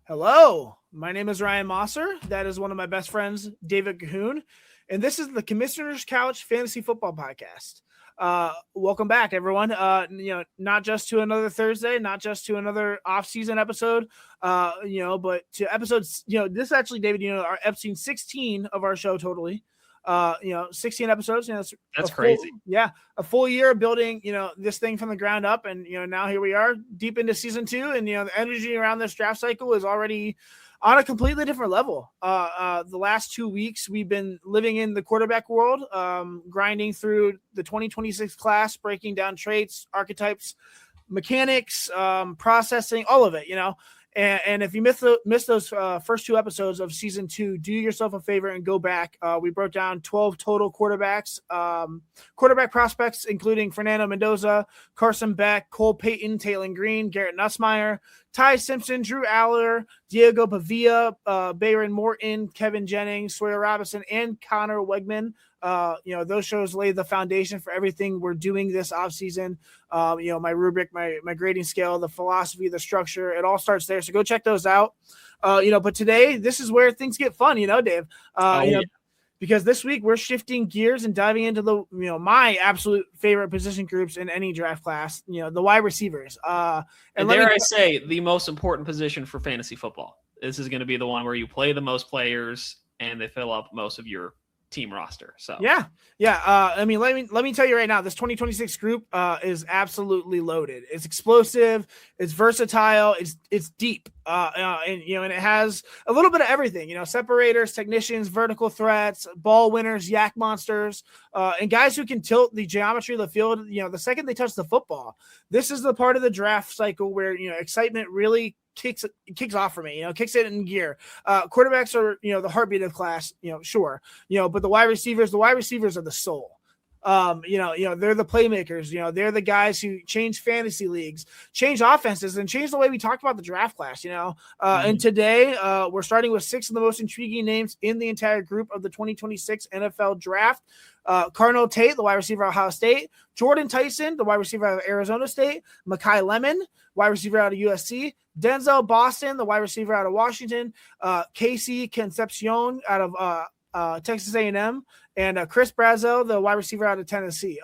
Hello, my name is Ryan Mosser. That is one of my best friends, David Cahoon. And this is the Commissioner's Couch Fantasy Football Podcast. Welcome back, everyone. Not just to another Thursday, not just to another off-season episode, but to episodes, this actually, David, our episode 16 of our show totally. 16 episodes. That's crazy. A full year of building, this thing from the ground up. And, now here we are deep into season 2. And, the energy around this draft cycle is already on a completely different level. The last 2 weeks, we've been living in the quarterback world, grinding through the 2026 class, breaking down traits, archetypes, mechanics, processing, all of it, And if you missed those first 2 episodes of season 2, do yourself a favor and go back. We broke down 12 total quarterbacks, quarterback prospects, including Fernando Mendoza, Carson Beck, Cole Payton, Taylor Green, Garrett Nussmeier, Ty Simpson, Drew Aller, Diego Pavia, Bayron Morton, Kevin Jennings, Sawyer Robinson, and Connor Wegman. Those shows lay the foundation for everything we're doing this offseason. My rubric, my grading scale, the philosophy, the structure, it all starts there. So go check those out. But today, this is where things get fun, Dave. Because this week we're shifting gears and diving into the, my absolute favorite position groups in any draft class, the wide receivers. And dare I say, the most important position for fantasy football. This is going to be the one where you play the most players and they fill up most of your team roster. So let me tell you right now, this 2026 group is absolutely loaded. It's explosive, it's versatile, it's deep, and it has a little bit of everything. Separators, technicians, vertical threats, ball winners, yak monsters, and guys who can tilt the geometry of the field. The second they touch the football. This is the part of the draft cycle where excitement really kicks off for me, kicks it in gear. Quarterbacks are, the heartbeat of class, sure, but the wide receivers are the soul. They're the playmakers, they're the guys who change fantasy leagues, change offenses, and change the way we talk about the draft class, And today we're starting with 6 of the most intriguing names in the entire group of the 2026 NFL draft. Cardinal Tate, the wide receiver of Ohio State, Jordan Tyson, the wide receiver out of Arizona State, Mekhi Lemon, wide receiver out of USC, Denzel Boston, the wide receiver out of Washington, Casey Concepcion out of Texas A&M, and Chris Brazel, the wide receiver out of Tennessee.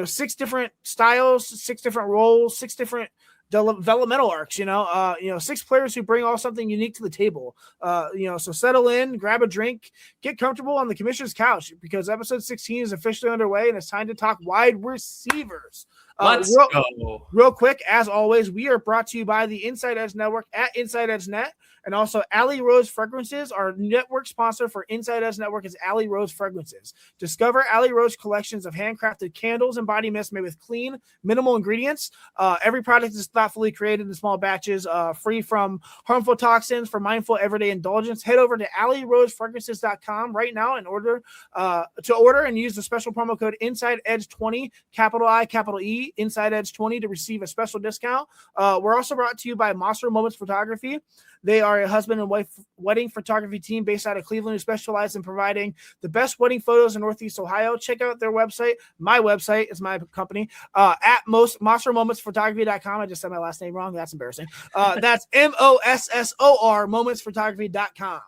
6 different styles, 6 different roles, 6 different developmental arcs, 6 players who bring all something unique to the table. So settle in, grab a drink, get comfortable on the commissioner's couch because episode 16 is officially underway and it's time to talk wide receivers. Let's go. Real quick, as always, we are brought to you by the Inside Edge Network at Inside Edge Net. And also Alley Rose Fragrances. Our network sponsor for Inside Edge Network is Alley Rose Fragrances. Discover Alley Rose collections of handcrafted candles and body mists made with clean, minimal ingredients. Every product is thoughtfully created in small batches, free from harmful toxins for mindful everyday indulgence. Head over to AlleyRoseFragrances.com right now in order to order and use the special promo code Inside Edge 20, capital I, capital E, Inside Edge 20 to receive a special discount. We're also brought to you by Monster Moments Photography. They are a husband and wife wedding photography team based out of Cleveland who specialize in providing the best wedding photos in Northeast Ohio. Check out their website. My website is my company at monstermomentsphotography.com. I just said my last name wrong. That's embarrassing. That's MOSSOR momentsphotography.com.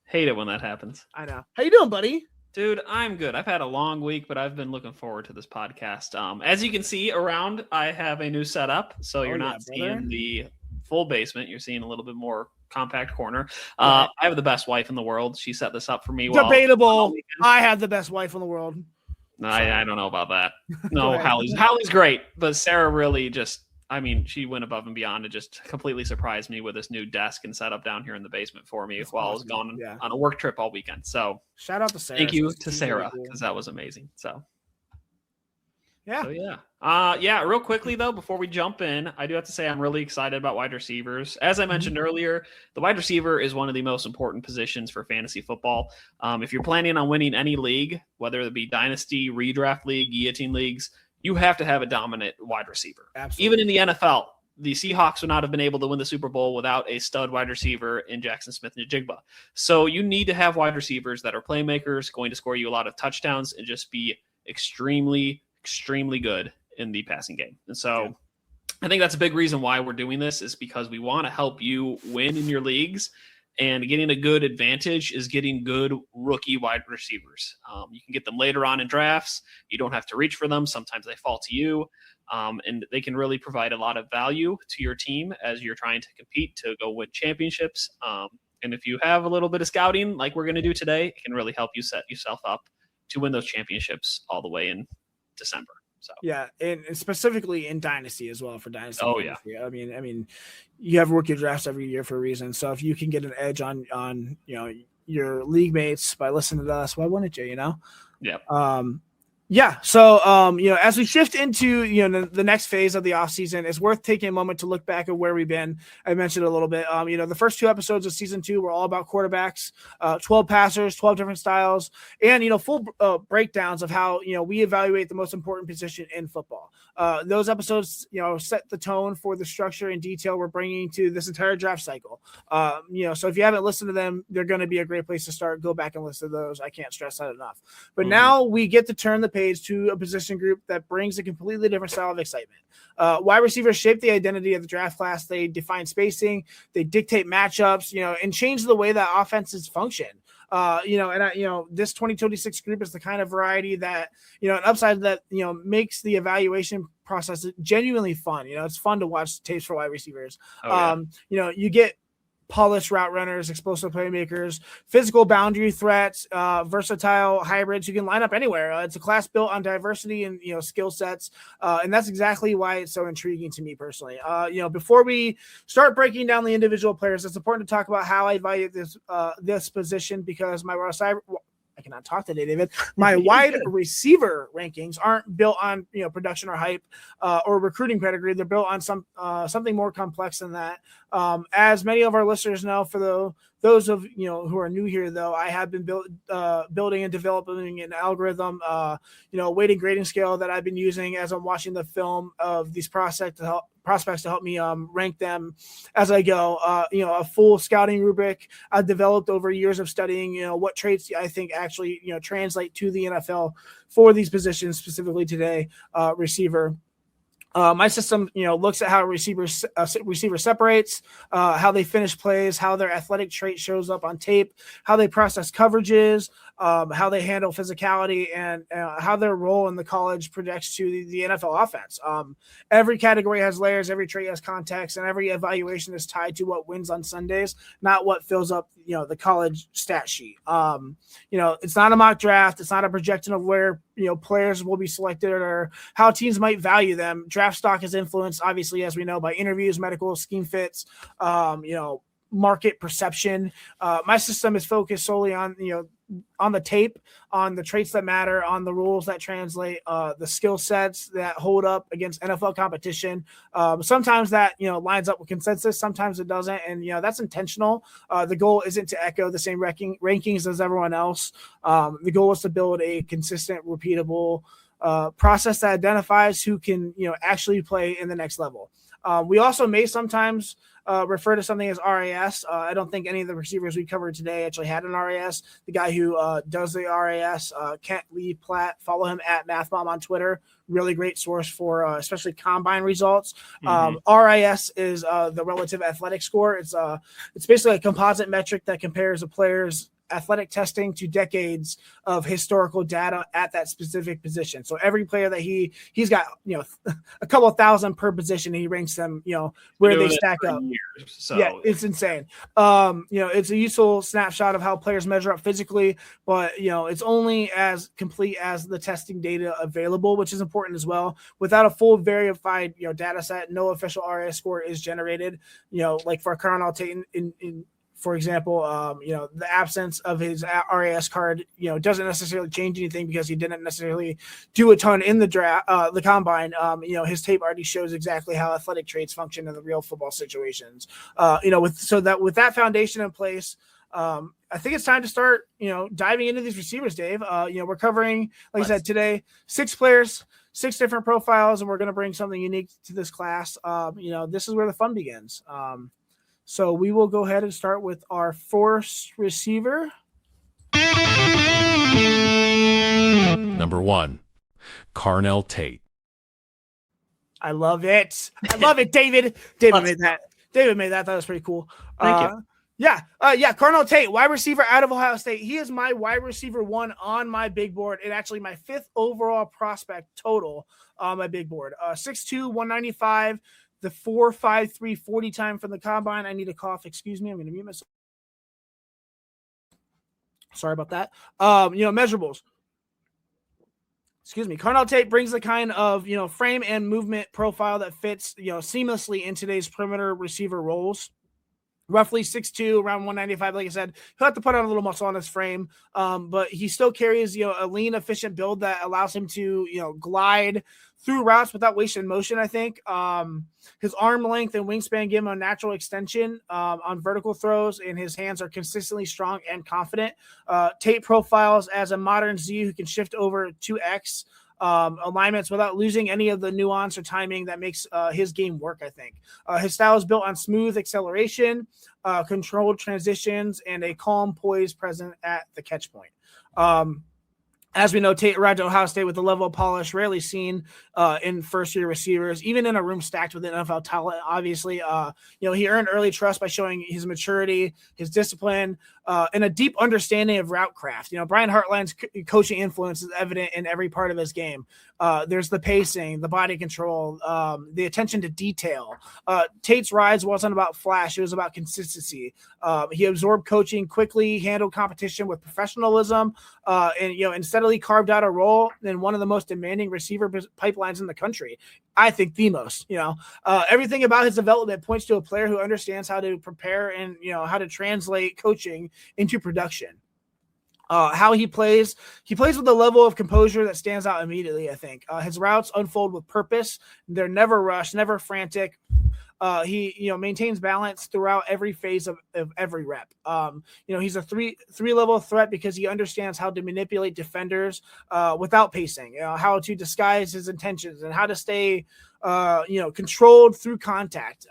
Hate it when that happens. I know. How you doing, buddy? Dude, I'm good. I've had a long week, but I've been looking forward to this podcast. As you can see around, I have a new setup, so you're not seeing the full basement. You're seeing a little bit more compact corner. I have the best wife in the world. She set this up for me. Debatable. I have the best wife in the world. I don't know about that. No, Hallie's great, but Sarah really she went above and beyond to just completely surprise me with this new desk and setup down here in the basement for me while I was gone on a work trip all weekend. So shout out to Sarah. Thank you to Sarah because that was amazing. Real quickly though, before we jump in, I do have to say I'm really excited about wide receivers. As I mentioned earlier, the wide receiver is one of the most important positions for fantasy football. If you're planning on winning any league, whether it be dynasty, redraft league, guillotine leagues, you have to have a dominant wide receiver. Absolutely. Even in the NFL, the Seahawks would not have been able to win the Super Bowl without a stud wide receiver in Jackson Smith-Njigba. So you need to have wide receivers that are playmakers, going to score you a lot of touchdowns, and just be extremely, extremely good in the passing game. And so I think that's a big reason why we're doing this, is because we want to help you win in your leagues. And getting a good advantage is getting good rookie wide receivers. You can get them later on in drafts. You don't have to reach for them. Sometimes they fall to you. And they can really provide a lot of value to your team as you're trying to compete to go win championships. And if you have a little bit of scouting like we're going to do today, it can really help you set yourself up to win those championships all the way in December. So yeah, and specifically in Dynasty as well, for Dynasty. Oh yeah. I mean, you have rookie drafts every year for a reason. So if you can get an edge on your league mates by listening to us, why wouldn't you? Yeah. Yeah. So, as we shift into, the next phase of the offseason, it's worth taking a moment to look back at where we've been. I mentioned a little bit, the first 2 episodes of season 2 were all about quarterbacks, 12 passers, 12 different styles, and, full breakdowns of how, we evaluate the most important position in football. Those episodes, set the tone for the structure and detail we're bringing to this entire draft cycle. So if you haven't listened to them, they're going to be a great place to start. Go back and listen to those. I can't stress that enough. But now we get to turn the page to a position group that brings a completely different style of excitement. Wide receivers shape the identity of the draft class. They define spacing, they dictate matchups, and change the way that offenses function. This 2026 group is the kind of variety that, an upside that, makes the evaluation process genuinely fun. It's fun to watch tapes for wide receivers. You get polished route runners, explosive playmakers, physical boundary threats, versatile hybrids who can line up anywhere. It's a class built on diversity and skill sets, and that's exactly why it's so intriguing to me personally. Before we start breaking down the individual players, it's important to talk about how I evaluate this position, because I cannot talk today, David. My wide receiver rankings aren't built on production or hype or recruiting pedigree. They're built on something more complex than that. As many of our listeners know, for those of who are new here, though, I have been building and developing an algorithm, weighting grading scale that I've been using as I'm watching the film of these prospects to help me rank them as I go. A full scouting rubric I've developed over years of studying, what traits I think actually, translate to the NFL for these positions, specifically today, receiver. My system, looks at how a receiver separates, how they finish plays, how their athletic trait shows up on tape, how they process coverages, how they handle physicality, and how their role in the college projects to the NFL offense. Every category has layers, every trait has context, and every evaluation is tied to what wins on Sundays, not what fills up, the college stat sheet. It's not a mock draft. It's not a projection of where, players will be selected or how teams might value them. Draft stock is influenced, obviously, as we know, by interviews, medical scheme fits, market perception. My system is focused solely on the tape, on the traits that matter, on the rules that translate, the skill sets that hold up against NFL competition. Sometimes that lines up with consensus, sometimes it doesn't, and that's intentional. The goal isn't to echo the same rankings as everyone else. The goal is to build a consistent, repeatable process that identifies who can actually play in the next level. We also may sometimes refer to something as RAS. I don't think any of the receivers we covered today actually had an RAS. The guy who does the RAS, Kent Lee Platt, follow him at MathBomb on Twitter. Really great source for especially combine results. RAS is the relative athletic score. It's basically a composite metric that compares a player's athletic testing to decades of historical data at that specific position. So every player that he's got, a couple of thousand per position, he ranks them, where they stack up. So yeah, it's insane. It's a useful snapshot of how players measure up physically, but it's only as complete as the testing data available, which is important as well. Without a full verified, data set, no official RS score is generated. Like for Carnell Tate in for example, the absence of his RAS card, doesn't necessarily change anything because he didn't necessarily do a ton in the draft, the combine. His tape already shows exactly how athletic traits function in the real football situations. With that foundation in place, I think it's time to start, diving into these receivers, Dave. We're covering, like I said, today, 6 players, 6 different profiles, and we're going to bring something unique to this class. This is where the fun begins. So we will go ahead and start with our first receiver. Number 1, Carnell Tate. I love it. I love it, David. David made that. David made that. That was pretty cool. Thank you. Yeah. Carnell Tate, wide receiver out of Ohio State. He is my wide receiver 1 on my big board, and actually my 5th overall prospect total on my big board. 6'2", 195, the 4.53 40 time from the combine. I need a cough. Excuse me. I'm going to mute myself. Sorry about that. Measurables. Excuse me. Carnell Tate brings the kind of, frame and movement profile that fits, seamlessly in today's perimeter receiver roles. Roughly 6'2", around 195. Like I said, he'll have to put on a little muscle on his frame, but he still carries, a lean, efficient build that allows him to, glide through routes without wasting motion, I think. His arm length and wingspan give him a natural extension on vertical throws, and his hands are consistently strong and confident. Tate profiles as a modern Z who can shift over 2X alignments without losing any of the nuance or timing that makes his game work, I think. His style is built on smooth acceleration, controlled transitions, and a calm poise present at the catch point. As we know, Tate arrived at Ohio State with a level of polish rarely seen in first-year receivers, even in a room stacked with NFL talent. Obviously, he earned early trust by showing his maturity, his discipline, and a deep understanding of route craft. Brian Hartline's coaching influence is evident in every part of his game. There's the pacing, the body control, the attention to detail. Tate's rise wasn't about flash. It was about consistency. He absorbed coaching quickly, handled competition with professionalism, and steadily carved out a role in one of the most demanding receiver pipelines in the country. I think the most. Everything about his development points to a player who understands how to prepare and how to translate coaching into production. How he plays with a level of composure that stands out immediately, I think. His routes unfold with purpose. They're never rushed, never frantic. He maintains balance throughout every phase of every rep. He's a three level threat because he understands how to manipulate defenders without pacing, how to disguise his intentions and how to stay controlled through contact.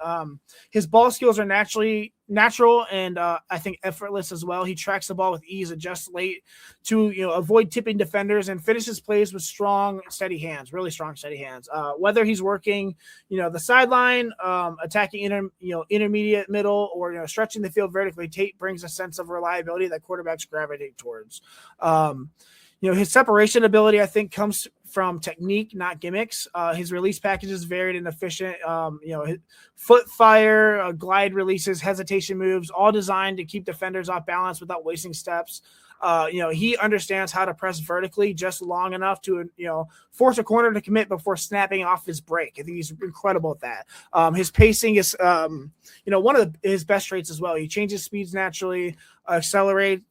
His ball skills are natural and I think effortless as well. He tracks the ball with ease, adjusts late to avoid tipping defenders, and finishes plays with strong, steady hands, really strong, steady hands. Whether he's working, the sideline, attacking intermediate, middle, or stretching the field vertically, Tate brings a sense of reliability that quarterbacks gravitate towards. His separation ability, I think, comes from technique, not gimmicks. His release package is varied and efficient. His foot fire, glide releases, hesitation moves, all designed to keep defenders off balance without wasting steps. He understands how to press vertically just long enough to, force a corner to commit before snapping off his break. I think he's incredible at that. His pacing is, one of his best traits as well. He changes speeds naturally, accelerating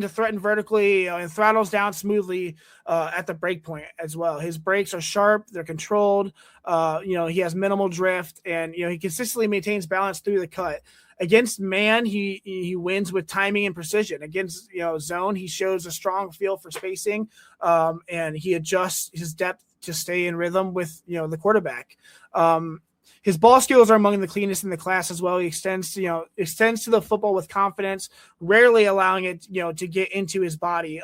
to threaten vertically, and throttles down smoothly at the break point as well. His breaks are sharp, they're controlled. He has minimal drift, and he consistently maintains balance through the cut. Against man, he wins with timing and precision. Against zone, he shows a strong feel for spacing, and he adjusts his depth to stay in rhythm with the quarterback. His ball skills are among the cleanest in the class as well. He extends to the football with confidence, rarely allowing it, to get into his body.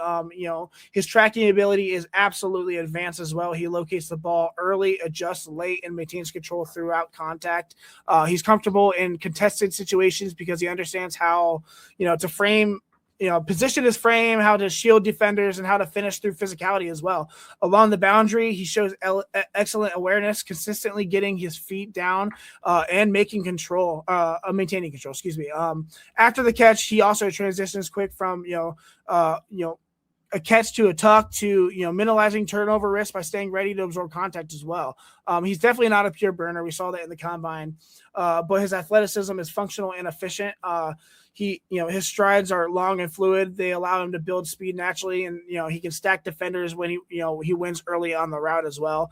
His tracking ability is absolutely advanced as well. He locates the ball early, adjusts late, and maintains control throughout contact. He's comfortable in contested situations because he understands how, to frame, position his frame, how to shield defenders, and how to finish through physicality as well. Along the boundary, he shows excellent awareness, consistently getting his feet down and maintaining control. After the catch, he also transitions quick from a catch to a tuck to minimizing turnover risk by staying ready to absorb contact as well. He's definitely not a pure burner. We saw that in the combine, but his athleticism is functional and efficient. His strides are long and fluid. They allow him to build speed naturally, and he can stack defenders when he wins early on the route as well.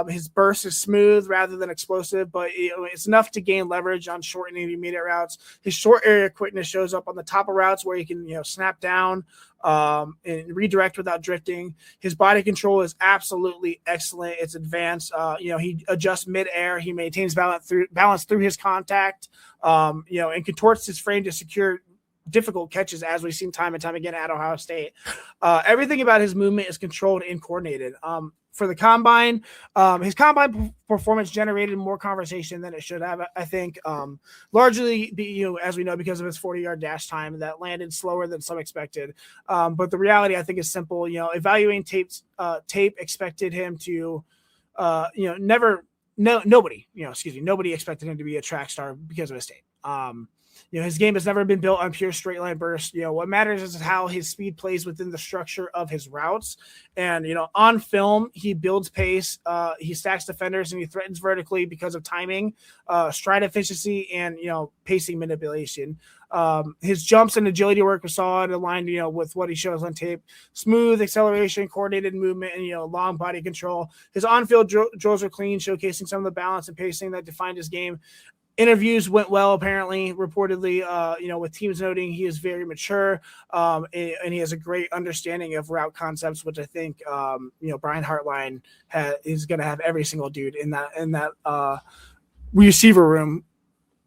His burst is smooth rather than explosive, but it's enough to gain leverage on short and intermediate routes. His short area quickness shows up on the top of routes where he can snap down and redirect without drifting. His body control is absolutely excellent. It's advanced. He adjusts mid-air. He maintains balance through his contact, and contorts his frame to secure difficult catches, as we've seen time and time again at Ohio State. Everything about his movement is controlled and coordinated. for the combine. His combine performance generated more conversation than it should have, I think. Largely, as we know, because of his 40-yard dash time that landed slower than some expected. But the reality, I think, is simple. Evaluating tape expected him to, nobody expected him to be a track star because of his tape. His game has never been built on pure straight line burst. What matters is how his speed plays within the structure of his routes. And, on film, he builds pace, he stacks defenders, and he threatens vertically because of timing, stride efficiency, and, pacing manipulation. His jumps and agility work was solid, aligned, with what he shows on tape. Smooth acceleration, coordinated movement, and, long body control. His on-field drills were clean, showcasing some of the balance and pacing that defined his game. Interviews went well, apparently, reportedly, with teams noting he is very mature, and he has a great understanding of route concepts, which I think, Brian Hartline is going to have every single dude in that receiver room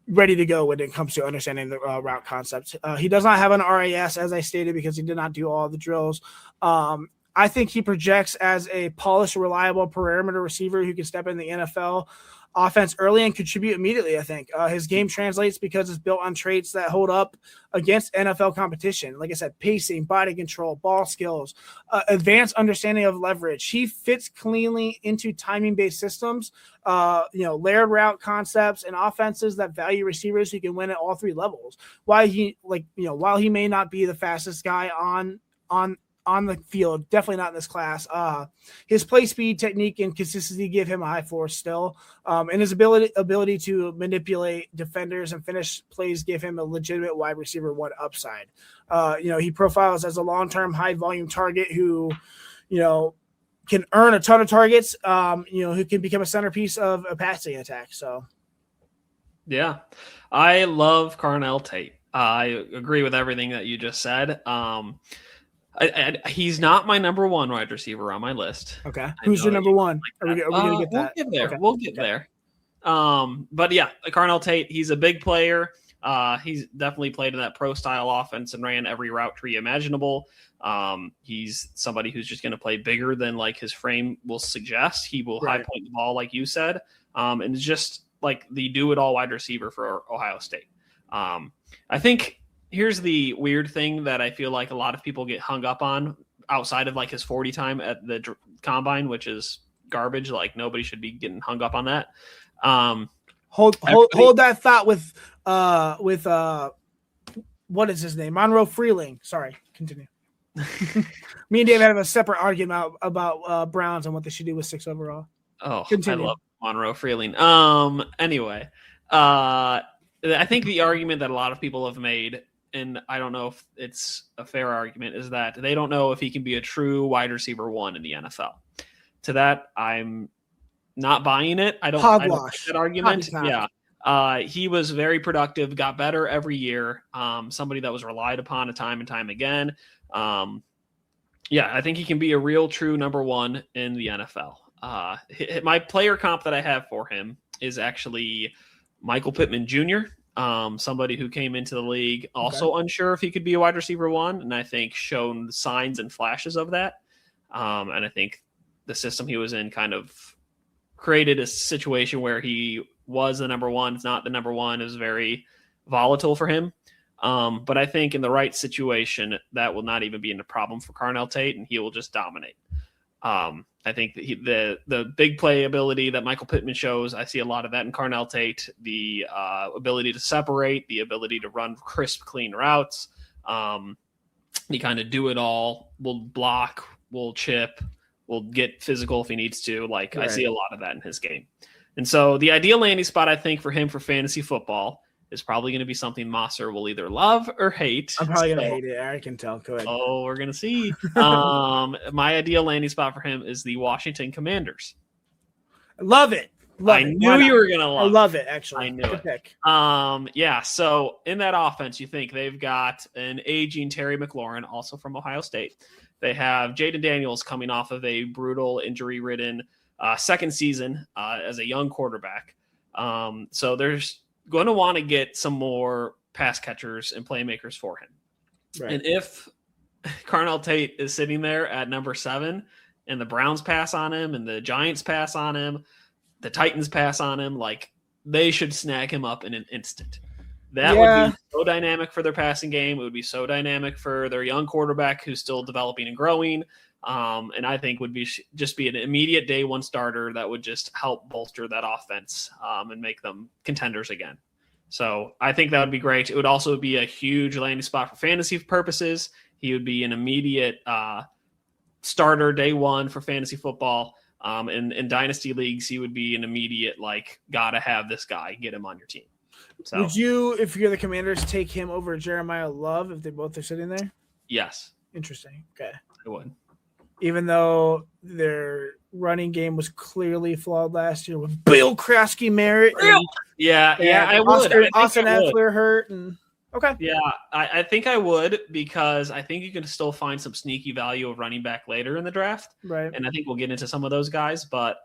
ready to go when it comes to understanding the route concepts. He does not have an RAS, as I stated, because he did not do all the drills. I think he projects as a polished, reliable perimeter receiver who can step in the NFL offense early and contribute immediately. I think his game translates because it's built on traits that hold up against NFL competition. Like I said, pacing, body control, ball skills, advanced understanding of leverage. He fits cleanly into timing-based systems, layered route concepts, and offenses that value receivers who can win at all three levels. While he may not be the fastest guy on the field, definitely not in this class. His play speed, technique, and consistency give him a high floor still. And his ability to manipulate defenders and finish plays give him a legitimate wide receiver one upside. He profiles as a long-term high volume target who, can earn a ton of targets, who can become a centerpiece of a passing attack. So. Yeah, I love Carnell Tate. I agree with everything that you just said. He's not my number one wide receiver on my list. Okay. Who's your number one? Are we going to get that? We'll get there. Okay. We'll get there. But yeah, Carnell Tate, he's a big player. He's definitely played in that pro style offense and ran every route tree imaginable. He's somebody who's just going to play bigger than like his frame will suggest. He will high point the ball, like you said. And it's just like the do it all wide receiver for Ohio State. I think here's the weird thing that I feel like a lot of people get hung up on outside of like his 40 time at the combine, which is garbage. Like nobody should be getting hung up on that. Hold that thought with what is his name? Monroe Freeling. Sorry, continue. Me and Dave have a separate argument about Browns and what they should do with 6 overall. Oh, continue. I love Monroe Freeling. Anyway, I think the argument that a lot of people have made, and I don't know if it's a fair argument, is that they don't know if he can be a true wide receiver one in the NFL. To that, I'm not buying it. I don't like that argument. Yeah. He was very productive, got better every year. Somebody that was relied upon time and time again. I think he can be a real true number one in the NFL. My player comp that I have for him is actually Michael Pittman Jr., somebody who came into the league also unsure if he could be a wide receiver one, and I think shown signs and flashes of that. And I think the system he was in kind of created a situation where he was the number one. It's not the number one. It was very volatile for him. But I think in the right situation, that will not even be a problem for Carnell Tate, and he will just dominate. I think that the big play ability that Michael Pittman shows, I see a lot of that in Carnell Tate. The ability to separate, the ability to run crisp, clean routes. He kind of do it all. Will block, will chip, will get physical if he needs to. Like I see a lot of that in his game. And so the ideal landing spot, I think, for him for fantasy football is probably going to be something Mosser will either love or hate. I'm probably going to hate it. I can tell. Go ahead. Oh, we're going to see. My ideal landing spot for him is the Washington Commanders. I love it. I knew you were going to love it. I love it, actually. I knew it. So in that offense, you think they've got an aging Terry McLaurin, also from Ohio State. They have Jaden Daniels coming off of a brutal injury-ridden second season as a young quarterback. So there's going to want to get some more pass catchers and playmakers for him. Right. And if Carnell Tate is sitting there at number 7, and the Browns pass on him and the Giants pass on him, the Titans pass on him, like they should snag him up in an instant. That would be so dynamic for their passing game. It would be so dynamic for their young quarterback who's still developing and growing. And I think would be just be an immediate day one starter that would just help bolster that offense and make them contenders again. So I think that would be great. It would also be a huge landing spot for fantasy purposes. He would be an immediate starter day one for fantasy football. In dynasty leagues, he would be an immediate, like, gotta have this guy, get him on your team. So, would you, if you're the Commanders, take him over Jeremiah Love if they both are sitting there? Yes. Interesting. Okay. I would. Even though their running game was clearly flawed last year with Bill Krasky Merritt. I would. Austin Eckler hurt. And okay. Yeah, I think I would, because I think you can still find some sneaky value of running back later in the draft. Right. And I think we'll get into some of those guys, but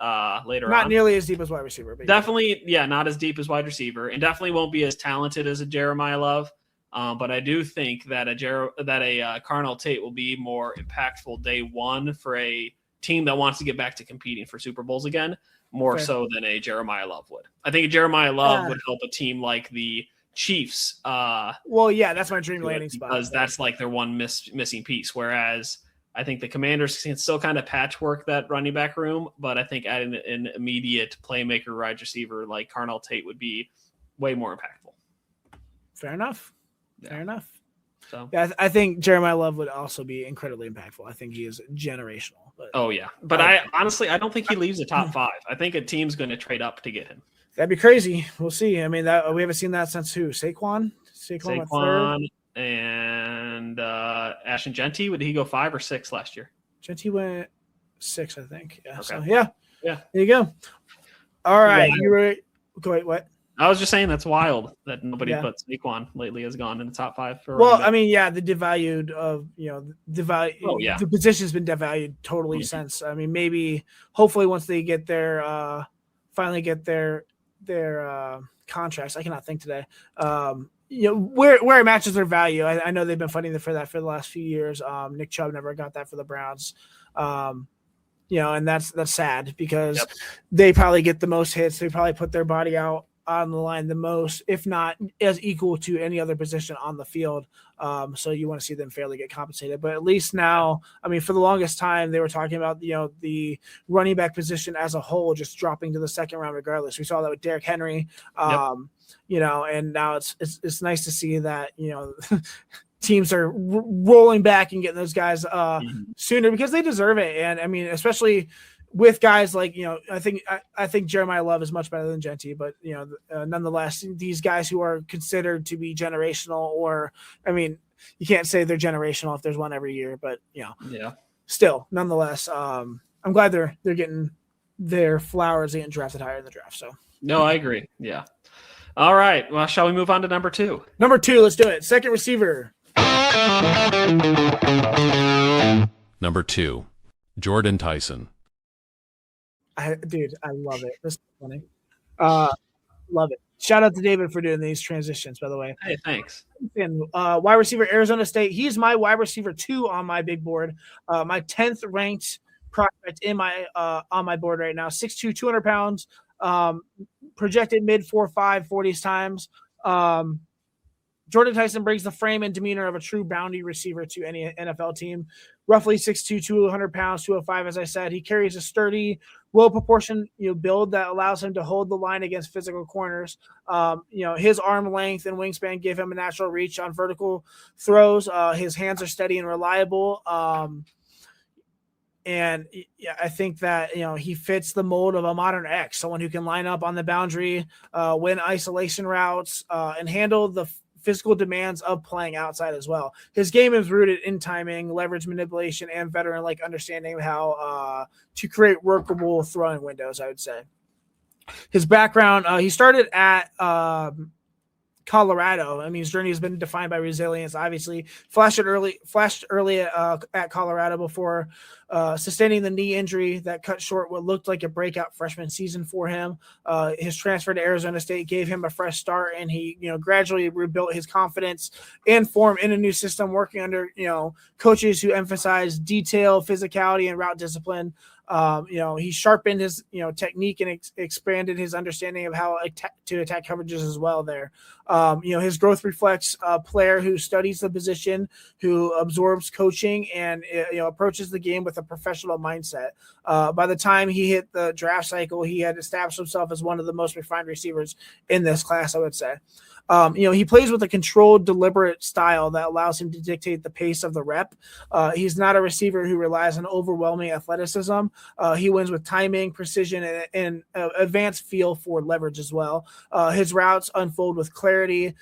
later on. Not nearly as deep as wide receiver. But definitely, not as deep as wide receiver, and definitely won't be as talented as a Jeremiah Love. But I do think that a Carnell Tate will be more impactful day one for a team that wants to get back to competing for Super Bowls again, more so than a Jeremiah Love would. I think a Jeremiah Love would help a team like the Chiefs. That's my dream landing spot. Because that's like their one missing piece. Whereas I think the Commanders can still kind of patchwork that running back room, but I think adding an immediate playmaker wide receiver like Carnell Tate would be way more impactful. Fair enough. Fair enough. So I think Jeremiah Love would also be incredibly impactful. I think he is generational. But, but I honestly don't think he leaves the top 5. I think a team's going to trade up to get him. That'd be crazy. We'll see. I mean, that we haven't seen that since who? Saquon went third. And Ashton Genty. Would he go 5 or 6 last year? Genty went 6, I think. Yeah. Okay. So yeah. There you go. All right. You ready? Wait, what? I was just saying that's wild that nobody but Saquon lately has gone in the top 5 for. Well, I mean, the devalued of the position's been devalued totally since. I mean, maybe hopefully once they get their finally get their contracts. I cannot think today. Where it matches their value. I know they've been fighting for that for the last few years. Nick Chubb never got that for the Browns. And that's sad because they probably get the most hits. They probably put their body out on the line the most, if not as equal to any other position on the field. So you want to see them fairly get compensated. But at least now, I mean, for the longest time, they were talking about, the running back position as a whole just dropping to the second round regardless. We saw that with Derrick Henry, and now it's nice to see that, teams are rolling back and getting those guys sooner because they deserve it. And I mean, especially with guys like, I think Jeremiah Love is much better than Genty, but nonetheless, these guys who are considered to be generational, or I mean, you can't say they're generational if there's one every year, but still, nonetheless, I'm glad they're getting their flowers and drafted higher in the draft. So no, I agree. Yeah. All right. Well, shall we move on to number 2? Number 2, let's do it. Second receiver. Number 2, Jordan Tyson. I love it. This is funny. Love it. Shout out to David for doing these transitions, by the way. Hey, thanks. And wide receiver, Arizona State. He's my wide receiver 2 on my big board. My 10th ranked prospect in my on my board right now. 6'2", 200 pounds. Projected mid 4.5 40s times. Jordan Tyson brings the frame and demeanor of a true bounty receiver to any NFL team. Roughly 6'2", 200 pounds, 205, as I said. He carries a sturdy, well-proportioned build that allows him to hold the line against physical corners. His arm length and wingspan give him a natural reach on vertical throws. His hands are steady and reliable. And I think that, he fits the mold of a modern X, someone who can line up on the boundary, win isolation routes, and handle the physical demands of playing outside as well. His game is rooted in timing, leverage manipulation, and veteran-like understanding of how to create workable throwing windows, I would say. His background, he started at Colorado. I mean, his journey has been defined by resilience. Obviously, flashed early at Colorado before sustaining the knee injury that cut short what looked like a breakout freshman season for him. His transfer to Arizona State gave him a fresh start, and he gradually rebuilt his confidence and form in a new system, working under coaches who emphasize detail, physicality, and route discipline. He sharpened his technique and expanded his understanding of how to attack coverages as well there. His growth reflects a player who studies the position, who absorbs coaching, and approaches the game with a professional mindset. By the time he hit the draft cycle, he had established himself as one of the most refined receivers in this class, I would say. He plays with a controlled, deliberate style that allows him to dictate the pace of the rep. He's not a receiver who relies on overwhelming athleticism. He wins with timing, precision, and advanced feel for leverage as well. His routes unfold with clarity.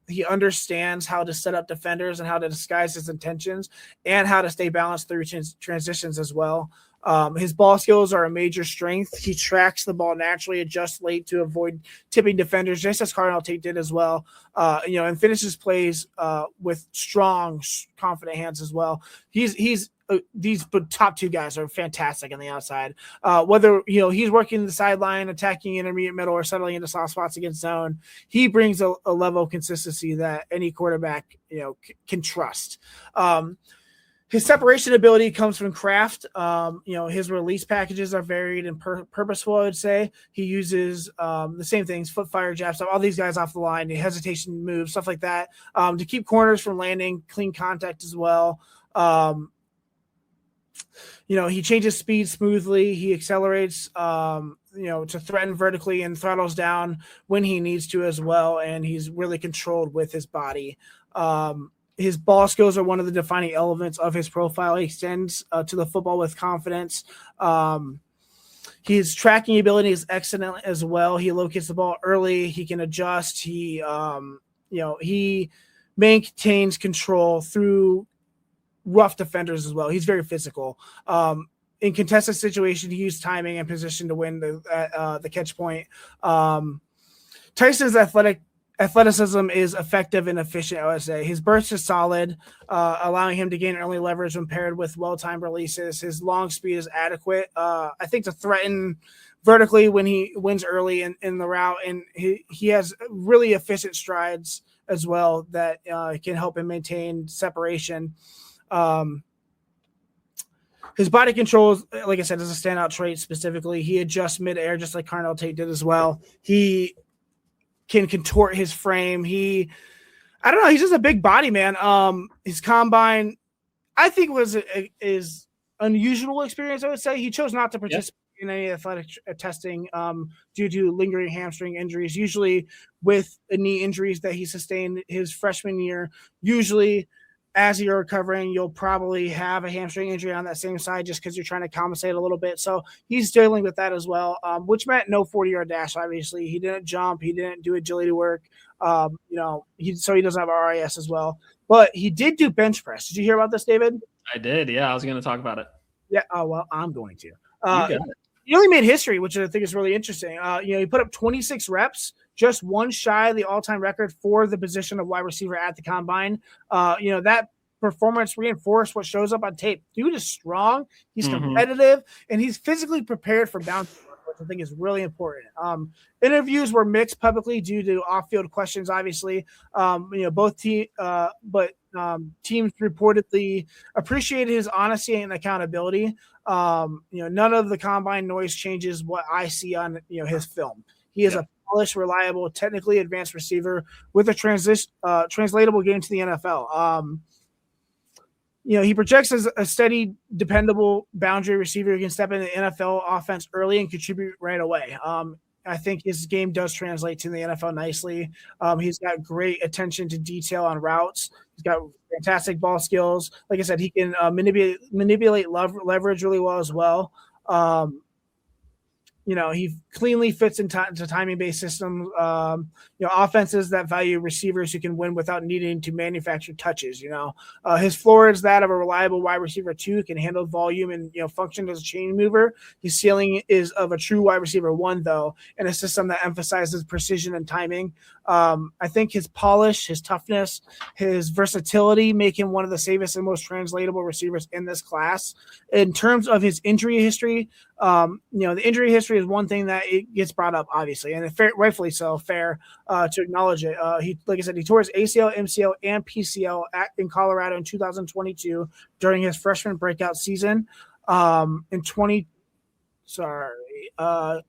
He understands how to set up defenders and how to disguise his intentions and how to stay balanced through transitions as well. His ball skills are a major strength. He tracks the ball naturally, adjusts late to avoid tipping defenders, just as Cardinal Tate did as well. And finishes plays with strong, confident hands as well. These top two guys are fantastic on the outside. Whether he's working the sideline, attacking intermediate middle, or settling into soft spots against zone, he brings a level of consistency that any quarterback can trust. His separation ability comes from craft. His release packages are varied and purposeful, I would say. He uses the same things, foot fire, jab stuff, all these guys off the line, the hesitation moves, stuff like that, to keep corners from landing, clean contact as well. He changes speed smoothly. He accelerates, to threaten vertically and throttles down when he needs to as well. And he's really controlled with his body. His ball skills are one of the defining elements of his profile. He extends to the football with confidence. His tracking ability is excellent as well. He locates the ball early. He can adjust. He maintains control through rough defenders as well. He's very physical. In contested situations, he used timing and position to win the catch point. Tyson's athleticism is effective and efficient, I would say. His burst is solid, allowing him to gain early leverage when paired with well-timed releases. His long speed is adequate, I think, to threaten vertically when he wins early in the route. And he has really efficient strides as well that can help him maintain separation. His body control, like I said, is a standout trait specifically. He adjusts mid-air just like Carnell Tate did as well. He can contort his frame. He's just a big body, man. His combine, I think, is unusual experience, I would say. He chose not to participate in any athletic testing due to lingering hamstring injuries, usually with knee injuries that he sustained his freshman year. Usually, as you're recovering, you'll probably have a hamstring injury on that same side just because you're trying to compensate a little bit. So he's dealing with that as well, which meant no 40-yard dash, obviously. He didn't jump. He didn't do agility work. So he doesn't have RIS as well. But he did do bench press. Did you hear about this, David? I did, yeah. I was going to talk about it. Yeah, well, I'm going to. He only made history, which I think is really interesting. He put up 26 reps, just one shy of the all-time record for the position of wide receiver at the combine. That performance reinforced what shows up on tape. Dude is strong, he's competitive, and he's physically prepared for bounce, which I think is really important. Interviews were mixed publicly due to off-field questions, obviously. Both teams reportedly appreciated his honesty and accountability. None of the combine noise changes what I see on his film. He is a polished, reliable, technically advanced receiver with a translatable game to the NFL. He projects as a steady, dependable boundary receiver who can step in the NFL offense early and contribute right away. I think his game does translate to the NFL nicely. He's got great attention to detail on routes. He's got fantastic ball skills. Like I said, he can manipulate leverage really well as well. He cleanly fits into timing-based systems, offenses that value receivers who can win without needing to manufacture touches. His floor is that of a reliable wide receiver 2, can handle volume and, function as a chain mover. His ceiling is of a true wide receiver 1, though, in a system that emphasizes precision and timing. I think his polish, his toughness, his versatility make him one of the safest and most translatable receivers in this class. In terms of his injury history, the injury history is one thing that it gets brought up, obviously, and rightfully so, fair to acknowledge it. Like I said, he tore his ACL, MCL, and PCL in Colorado in 2022 during his freshman breakout season.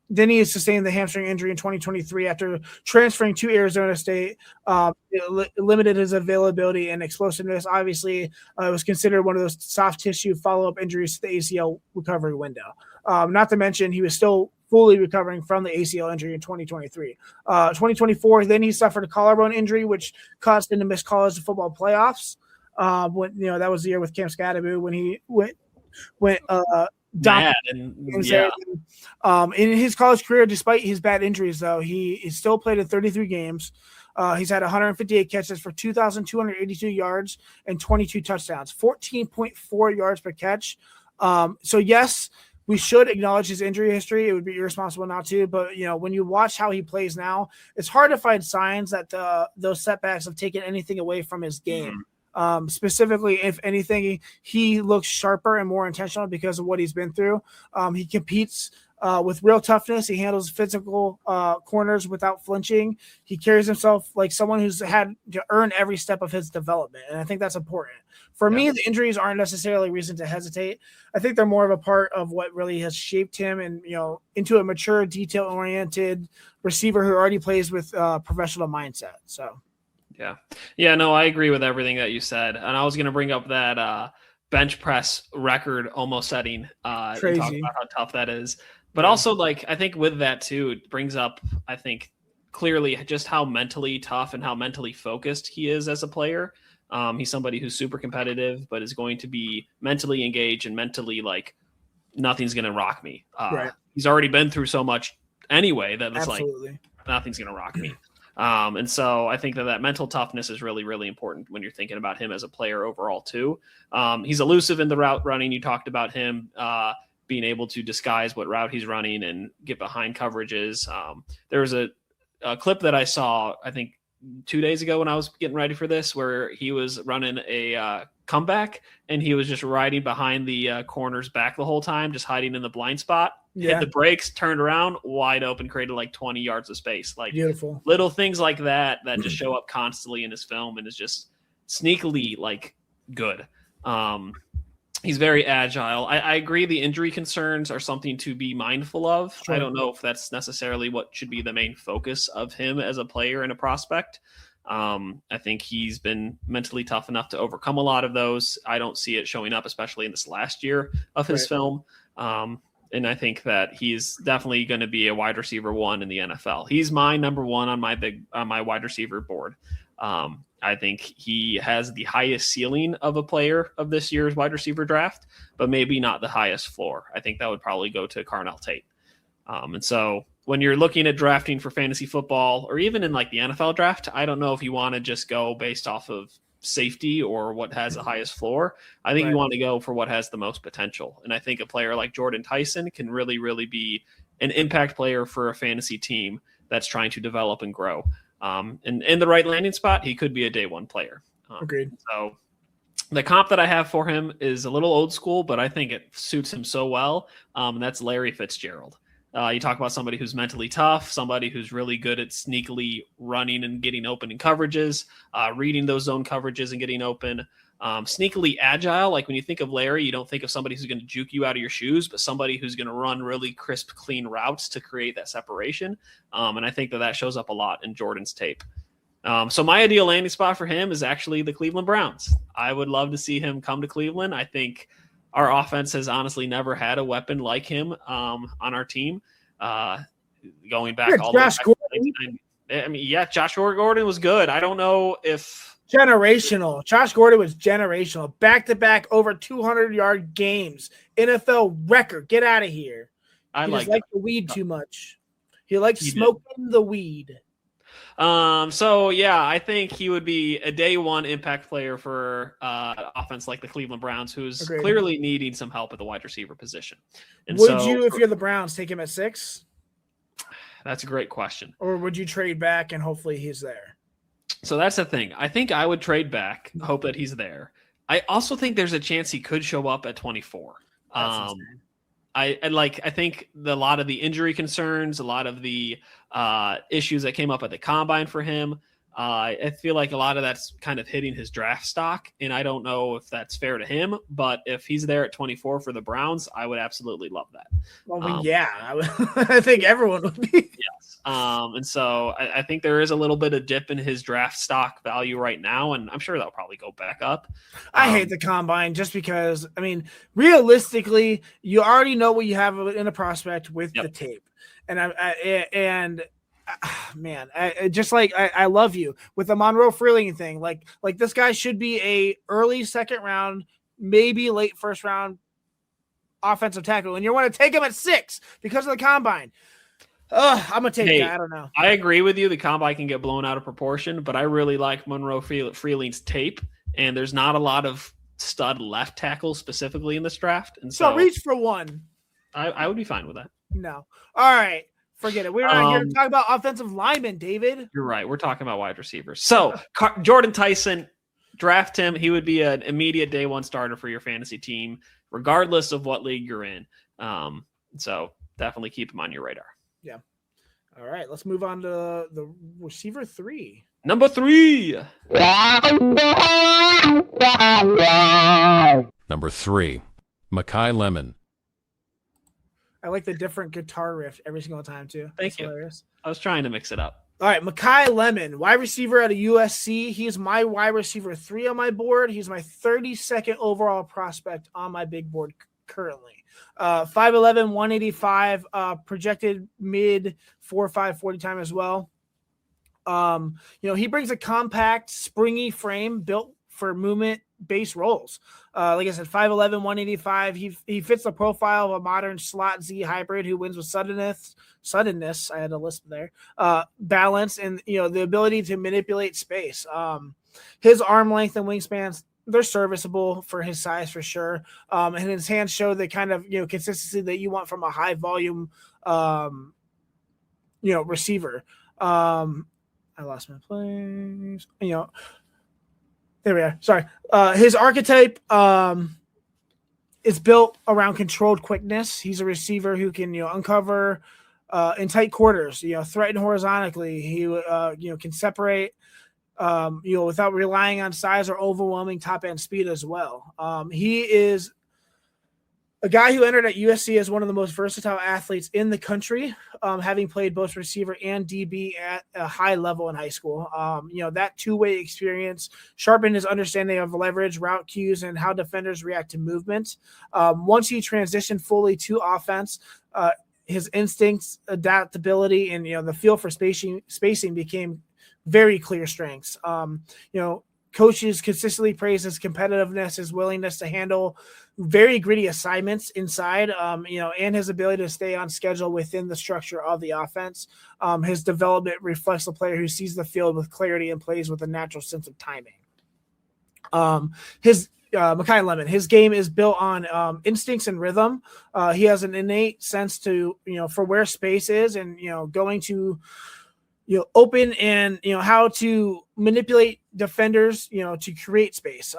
Then he sustained the hamstring injury in 2023 after transferring to Arizona State. It limited his availability and explosiveness. Obviously, it was considered one of those soft tissue follow-up injuries to the ACL recovery window. Not to mention, he was still fully recovering from the ACL injury in 2023. 2024, then he suffered a collarbone injury, which caused him to miss college football playoffs. That was the year with Cam Scadaboo when he went mad and yeah. In his college career, despite his bad injuries, though, he still played in 33 games. He's had 158 catches for 2,282 yards and 22 touchdowns, 14.4 yards per catch. So yes, we should acknowledge his injury history. It would be irresponsible not to, but when you watch how he plays now, it's hard to find signs that those setbacks have taken anything away from his game. Specifically, if anything, he looks sharper and more intentional because of what he's been through. He competes with real toughness. He handles physical corners without flinching. He carries himself like someone who's had to earn every step of his development, and I think that's important. For me, the injuries aren't necessarily a reason to hesitate. I think they're more of a part of what really has shaped him and into a mature, detail-oriented receiver who already plays with professional mindset. So. Yeah, no, I agree with everything that you said. And I was going to bring up that bench press record almost setting. Crazy. Talk about how tough that is. But also, I think with that, too, it brings up, I think, clearly just how mentally tough and how mentally focused he is as a player. He's somebody who's super competitive, but is going to be mentally engaged and mentally nothing's going to rock me. Right. He's already been through so much anyway that it's Absolutely. Nothing's going to rock me. And so I think that mental toughness is really, really important when you're thinking about him as a player overall, too. He's elusive in the route running. You talked about him being able to disguise what route he's running and get behind coverages. There was a clip that I saw, I think, 2 days ago when I was getting ready for this, where he was running a comeback and he was just riding behind the corner's back the whole time, just hiding in the blind spot. Hit the brakes, turned around, wide open, created 20 yards of space. Beautiful little things like that just show up constantly in his film and is just sneakily good. He's very agile. I agree the injury concerns are something to be mindful of. Sure. I don't know if that's necessarily what should be the main focus of him as a player and a prospect. I think he's been mentally tough enough to overcome a lot of those. I don't see it showing up, especially in this last year of his film. And I think that he's definitely going to be a wide receiver one in the NFL. He's my number one on my wide receiver board. I think he has the highest ceiling of a player of this year's wide receiver draft, but maybe not the highest floor. I think that would probably go to Carnell Tate. And so when you're looking at drafting for fantasy football or even in the NFL draft, I don't know if you want to just go based off of safety or what has the highest floor. I think you want to go for what has the most potential. And I think a player like Jordan Tyson can really, really be an impact player for a fantasy team that's trying to develop and grow. And in the right landing spot, he could be a day one player. Agreed. So the comp that I have for him is a little old school, but I think it suits him so well. And that's Larry Fitzgerald. You talk about somebody who's mentally tough, somebody who's really good at sneakily running and getting open in coverages, reading those zone coverages and getting open, sneakily agile. Like when you think of Larry, you don't think of somebody who's going to juke you out of your shoes, but somebody who's going to run really crisp, clean routes to create that separation. And I think that shows up a lot in Jordan's tape. So my ideal landing spot for him is actually the Cleveland Browns. I would love to see him come to Cleveland. I think our offense has honestly never had a weapon like him on our team. Going back all the way back to 1990. Josh Gordon was good. I don't know if generational. Josh Gordon was generational. Back-to-back over 200-yard games. NFL record. Get out of here. He like the weed too much. He likes smoking the weed. I think he would be a day one impact player for offense like the Cleveland Browns, who's clearly needing some help at the wide receiver position. And would you, if you're the Browns, take him at 6? That's a great question. Or would you trade back and hopefully he's there? So that's the thing. I think I would trade back, hope that he's there. I also think there's a chance he could show up at 24. That's insane. I think a lot of the injury concerns, a lot of the issues that came up at the combine for him, I feel like a lot of that's kind of hitting his draft stock, and I don't know if that's fair to him, but if he's there at 24 for the Browns, I would absolutely love that. Well, yeah, I think everyone would be. Yes. And so I think there is a little bit of dip in his draft stock value right now, and I'm sure that'll probably go back up. I hate the combine just because, I mean, realistically, you already know what you have in a prospect with the tape. And man, I love you with the Monroe Freeling thing. Like this guy should be a early second round, maybe late first round offensive tackle, and you want to take him at 6 because of the combine. I'm gonna take that. I don't know. I agree with you. The combine can get blown out of proportion, but I really like Monroe Freeling's tape, and there's not a lot of stud left tackles specifically in this draft, and so reach for one. I would be fine with that. No, all right. Forget it. We're not here to talk about offensive linemen, David. You're right. We're talking about wide receivers. So Jordan Tyson, draft him. He would be an immediate day one starter for your fantasy team, regardless of what league you're in. So definitely keep him on your radar. Yeah. All right. Let's move on to the receiver 3. Number 3. Number 3, Mekhi Lemon. I like the different guitar riff every single time, too. Thank you. Hilarious. I was trying to mix it up. All right, Mekhi Lemon, wide receiver out of USC. He's my wide receiver 3 on my board. He's my 32nd overall prospect on my big board currently. 5'11", 185, projected mid 4.5 40 time as well. He brings a compact, springy frame built for movement-based roles. Like I said, 5'11", 185. He fits the profile of a modern slot Z hybrid who wins with suddenness. I had a list there. Balance and the ability to manipulate space. His arm length and wingspans, they're serviceable for his size for sure. And his hands show the kind of consistency that you want from a high volume receiver. I lost my place. There we are. Sorry. His archetype is built around controlled quickness. He's a receiver who can uncover in tight quarters, threaten horizontally. He can separate without relying on size or overwhelming top end speed as well. He is a guy who entered at USC as one of the most versatile athletes in the country, having played both receiver and DB at a high level in high school. That two-way experience sharpened his understanding of leverage, route cues, and how defenders react to movement. Once he transitioned fully to offense, his instincts, adaptability, and the feel for spacing became very clear strengths. Coaches consistently praise his competitiveness, his willingness to handle very gritty assignments inside, and his ability to stay on schedule within the structure of the offense. His development reflects a player who sees the field with clarity and plays with a natural sense of timing. Mekhi Lemon, his game is built on instincts and rhythm. He has an innate sense to, for where space is and, going to, open and, how to manipulate defenders, to create space.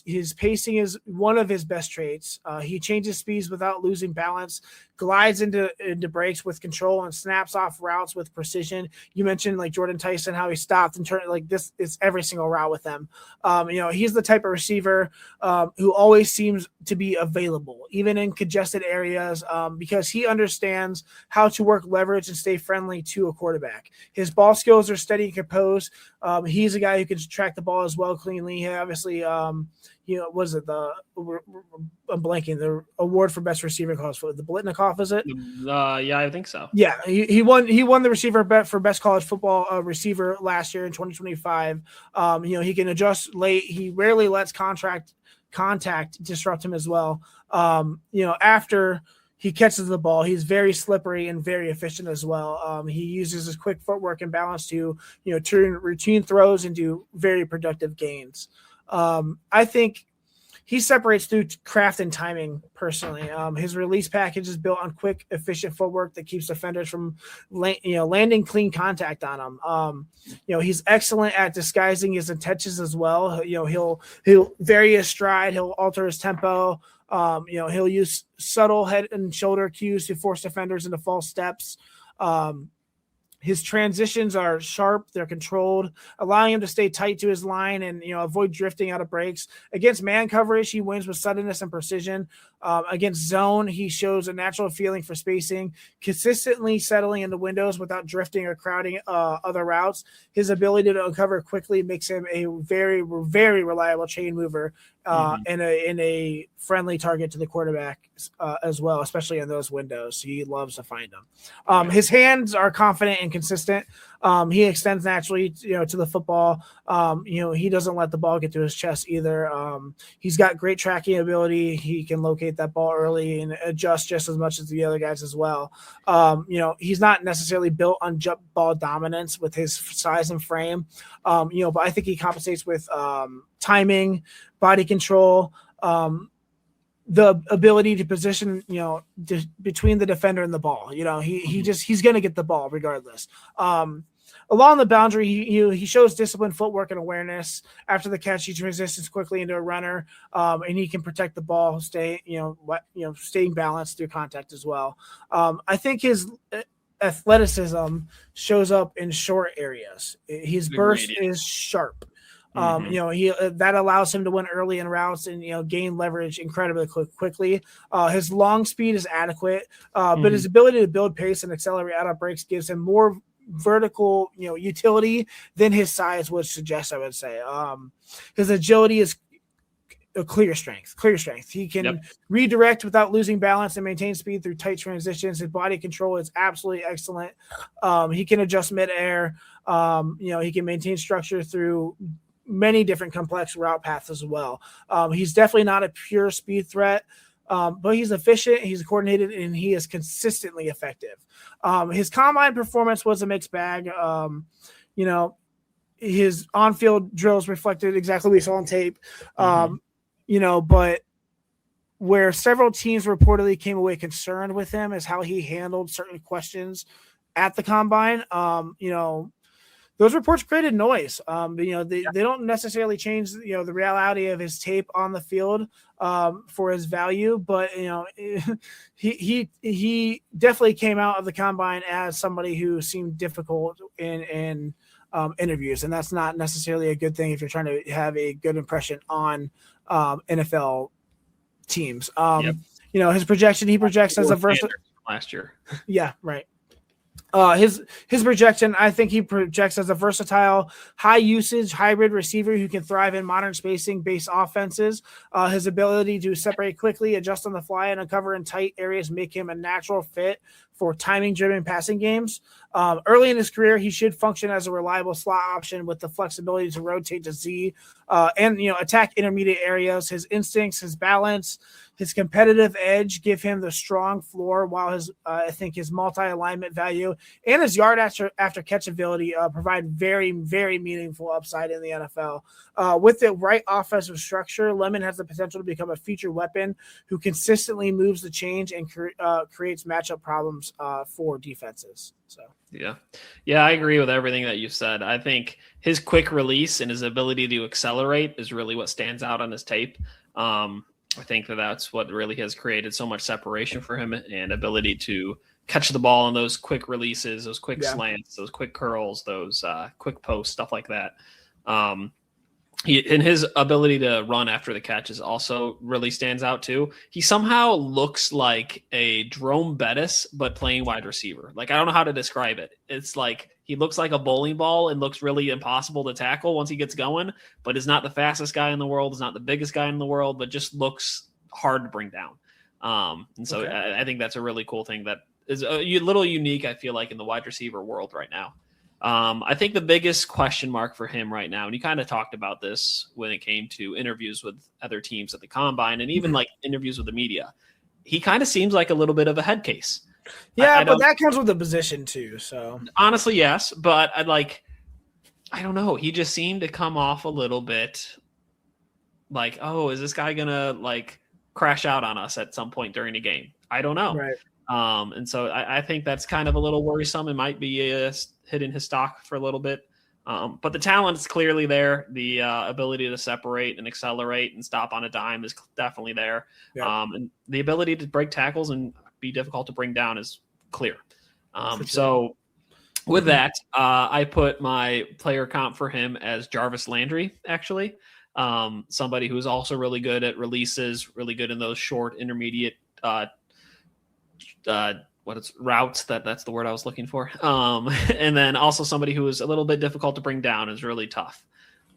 His pacing is one of his best traits. He changes speeds without losing balance, glides into breaks with control, and snaps off routes with precision. You mentioned like Jordan Tyson, how he stopped and turned like this. It's every single route with them. He's the type of receiver who always seems to be available, even in congested areas, because he understands how to work leverage and stay friendly to a quarterback. His ball skills are steady and composed. He's a guy who can track the ball as well cleanly. He obviously, was it I'm blanking, the award for best receiver college football, the Blitnikoff, is it? Yeah, I think so. Yeah, he won the receiver bet for best college football receiver last year in 2025. He can adjust late. He rarely lets contact disrupt him as well. After he catches the ball, he's very slippery and very efficient as well. He uses his quick footwork and balance to, turn routine throws into very productive gains. I think he separates through craft and timing personally. His release package is built on quick, efficient footwork that keeps defenders from landing clean contact on him. He's excellent at disguising his intentions as well. He'll vary his stride, he'll alter his tempo. He'll use subtle head and shoulder cues to force defenders into false steps. His transitions are sharp, they're controlled, allowing him to stay tight to his line and avoid drifting out of breaks. Against man coverage, he wins with suddenness and precision. Against zone, he shows a natural feeling for spacing, consistently settling into windows without drifting or crowding other routes. His ability to uncover quickly makes him a very, very reliable chain mover and a friendly target to the quarterback as well, especially in those windows. He loves to find them. His hands are confident and consistent. He extends naturally, to the football. He doesn't let the ball get to his chest either. He's got great tracking ability. He can locate that ball early and adjust just as much as the other guys as well. He's not necessarily built on jump ball dominance with his size and frame. But I think he compensates with timing, body control, the ability to position, between the defender and the ball. He's going to get the ball regardless. Along the boundary, he shows disciplined footwork and awareness. After the catch, he transitions quickly into a runner, and he can protect the ball, staying balanced through contact as well. I think his athleticism shows up in short areas. His burst is sharp. That allows him to win early in routes and gain leverage incredibly quickly. His long speed is adequate, but his ability to build pace and accelerate out of breaks gives him more vertical utility than his size would suggest. I would say his agility is a clear strength. He can redirect without losing balance and maintain speed through tight transitions. His body control is absolutely excellent. He can adjust midair. He can maintain structure through many different complex route paths as well. He's definitely not a pure speed threat, but he's efficient, he's coordinated, and he is consistently effective. His combine performance was a mixed bag. His on-field drills reflected exactly what we saw on tape. But where several teams reportedly came away concerned with him is how he handled certain questions at the combine. Those reports created noise. They don't necessarily change, the reality of his tape on the field for his value, but he definitely came out of the combine as somebody who seemed difficult in interviews, and that's not necessarily a good thing if you're trying to have a good impression on NFL teams. His projection, he projects as a versatile last year. Yeah, right. His projection, I think he projects as a versatile, high usage hybrid receiver who can thrive in modern spacing based offenses. His ability to separate quickly, adjust on the fly, and uncover in tight areas make him a natural fit for timing driven passing games. Early in his career, he should function as a reliable slot option with the flexibility to rotate to Z and attack intermediate areas. His instincts, his balance, his competitive edge give him the strong floor, while his multi-alignment value and his yard after catch ability provide very, very meaningful upside in the NFL. With the right offensive structure, Lemon has the potential to become a feature weapon who consistently moves the change and creates matchup problems for defenses. So. Yeah, I agree with everything that you said. I think his quick release and his ability to accelerate is really what stands out on his tape. I think that's what really has created so much separation for him, and ability to catch the ball on those quick releases, those quick slants, those quick curls, those quick posts, stuff like that. And his ability to run after the catches also really stands out too. He somehow looks like a Jerome Bettis, but playing wide receiver. Like, I don't know how to describe it. It's like he looks like a bowling ball and looks really impossible to tackle once he gets going, but is not the fastest guy in the world, is not the biggest guy in the world, but just looks hard to bring down. I think that's a really cool thing that is a little unique, I feel like, in the wide receiver world right now. I think the biggest question mark for him right now, and you kind of talked about this when it came to interviews with other teams at the combine and even like interviews with the media, he kind of seems like a little bit of a head case. Yeah, but that comes with the position too. So honestly, yes, but I don't know. He just seemed to come off a little bit like, oh, is this guy gonna like crash out on us at some point during a game? I don't know. Right. And so I think that's kind of a little worrisome. It might be hitting his stock for a little bit. But the talent is clearly there. The ability to separate and accelerate and stop on a dime is definitely there. Yeah. And the ability to break tackles and be difficult to bring down is clear. So with that, I put my player comp for him as Jarvis Landry, actually. Somebody who's also really good at releases, really good in those short, intermediate routes. That's the word I was looking for. And then also somebody who is a little bit difficult to bring down, is really tough.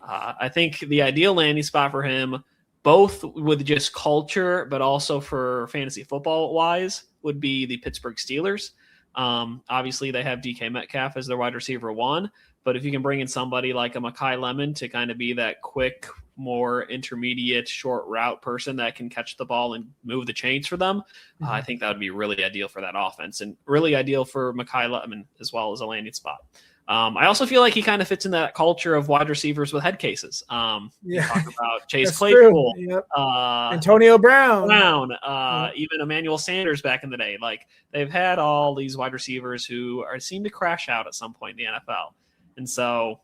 I think the ideal landing spot for him, both with just culture, but also for fantasy football wise, would be the Pittsburgh Steelers. Obviously they have DK Metcalf as their wide receiver 1, but if you can bring in somebody like a Makai Lemon to kind of be that quick, more intermediate short route person that can catch the ball and move the chains for them, I think that would be really ideal for that offense, and really ideal for Makai Lemon as well as a landing spot. I also feel like he kind of fits in that culture of wide receivers with head cases. You talk about Chase Claypool, yep. Antonio Brown, even Emmanuel Sanders back in the day. Like, they've had all these wide receivers who seem to crash out at some point in the NFL. And so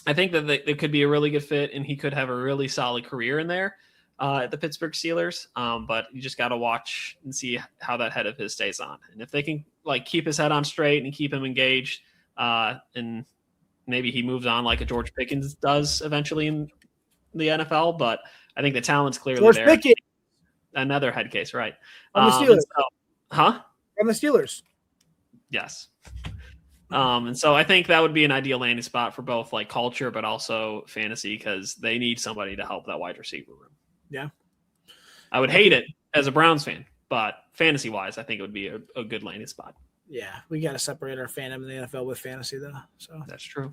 I think that they could be a really good fit, and he could have a really solid career in there at the Pittsburgh Steelers. But you just got to watch and see how that head of his stays on. And if they can like keep his head on straight and keep him engaged, and maybe he moves on like a George Pickens does eventually in the NFL. But I think the talent's clearly George there. Pickens. Another head case, right? On the Steelers. On the Steelers. Yes. And so I think that would be an ideal landing spot for both like culture, but also fantasy, because they need somebody to help that wide receiver room. Yeah. I would hate it as a Browns fan, but fantasy wise, I think it would be a good landing spot. Yeah. We got to separate our fandom in the NFL with fantasy though. So that's true.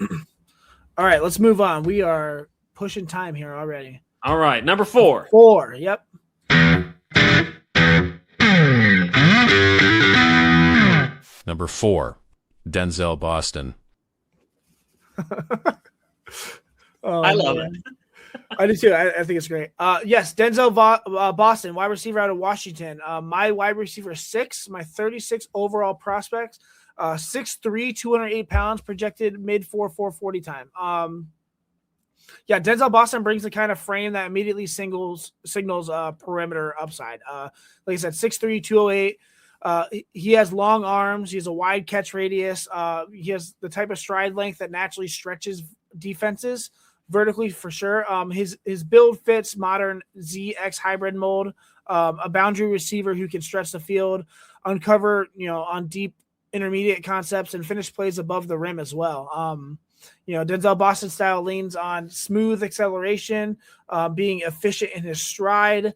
All right, let's move on. We are pushing time here already. All right. Number 4. 4. Yep. Number 4, Denzel Boston. I love it. I do too. I think it's great. Yes, Denzel Boston, wide receiver out of Washington. My wide receiver 6, my 36 overall prospects, 6'3", 208 pounds, projected mid 4.40 time. Yeah, Denzel Boston brings the kind of frame that immediately signals perimeter upside. Like I said, 6'3", 208. He has long arms. He has a wide catch radius. He has the type of stride length that naturally stretches defenses vertically for sure. His build fits modern ZX hybrid mold. A boundary receiver who can stretch the field, uncover on deep intermediate concepts, and finish plays above the rim as well. Denzel Boston style leans on smooth acceleration, being efficient in his stride,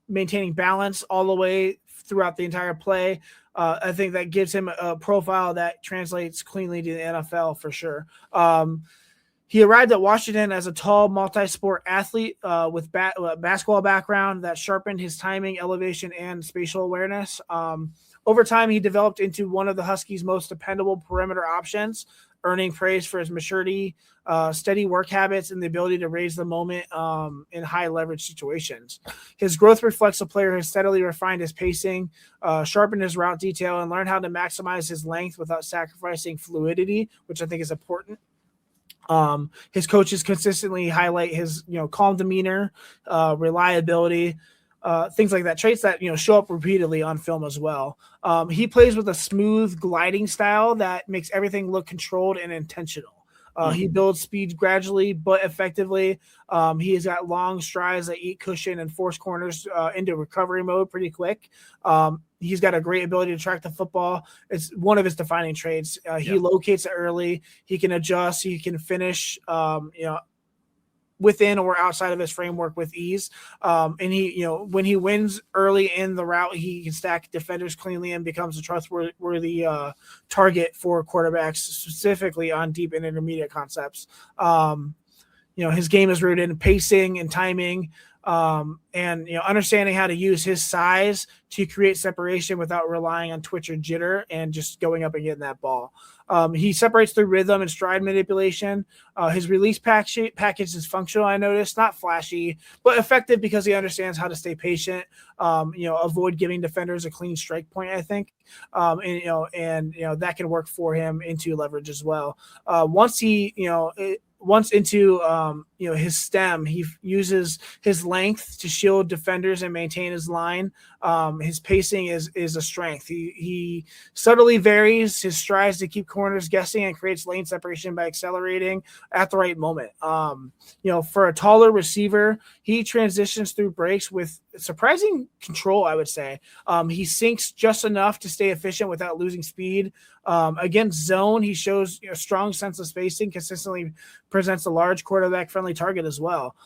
maintaining balance all the way throughout the entire play. I think that gives him a profile that translates cleanly to the NFL for sure. He arrived at Washington as a tall, multi-sport athlete with basketball background that sharpened his timing, elevation, and spatial awareness. Over time, he developed into one of the Huskies' most dependable perimeter options, earning praise for his maturity, steady work habits, and the ability to raise the moment in high-leverage situations. His growth reflects a player who has steadily refined his pacing, sharpened his route detail, and learned how to maximize his length without sacrificing fluidity, which I think is important. His coaches consistently highlight his, calm demeanor, reliability, things like that, traits that, show up repeatedly on film as well. He plays with a smooth gliding style that makes everything look controlled and intentional. He builds speed gradually but effectively. He has got long strides that eat cushion and force corners into recovery mode pretty quick. He's got a great ability to track the football. It's one of his defining traits. He locates it early. He can adjust. He can finish, within or outside of his framework with ease. And he, when he wins early in the route, he can stack defenders cleanly and becomes a trustworthy target for quarterbacks, specifically on deep and intermediate concepts. His game is rooted in pacing and timing, And understanding how to use his size to create separation without relying on twitch or jitter and just going up and getting that ball. He separates through rhythm and stride manipulation. His release package is functional, I noticed, not flashy, but effective because he understands how to stay patient, avoid giving defenders a clean strike point, I think. And that can work for him into leverage as well. Once into his stem, he uses his length to shield defenders and maintain his line. His pacing is a strength. He subtly varies his strides to keep corners guessing and creates lane separation by accelerating at the right moment. For a taller receiver, he transitions through breaks with surprising control, I would say. He sinks just enough to stay efficient without losing speed. Against zone, he shows a strong sense of spacing, consistently presents a large quarterback-friendly target as well.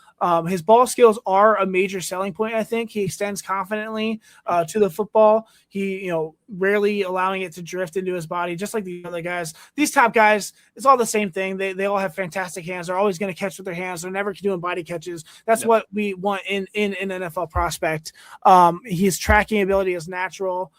His ball skills are a major selling point, I think. He extends confidently to the football. He, rarely allowing it to drift into his body, just like the other guys. These top guys, it's all the same thing. They all have fantastic hands. They're always going to catch with their hands. They're never doing body catches. That's what we want in an NFL prospect. His tracking ability is natural.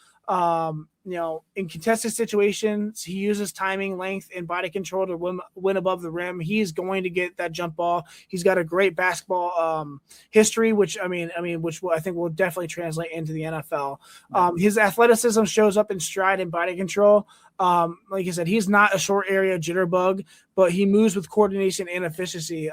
In contested situations, he uses timing, length, and body control to win above the rim. He's going to get that jump ball. He's got a great basketball history, which I think will definitely translate into the NFL. His athleticism shows up in stride and body control. Like I said, he's not a short area jitterbug, but he moves with coordination and efficiency.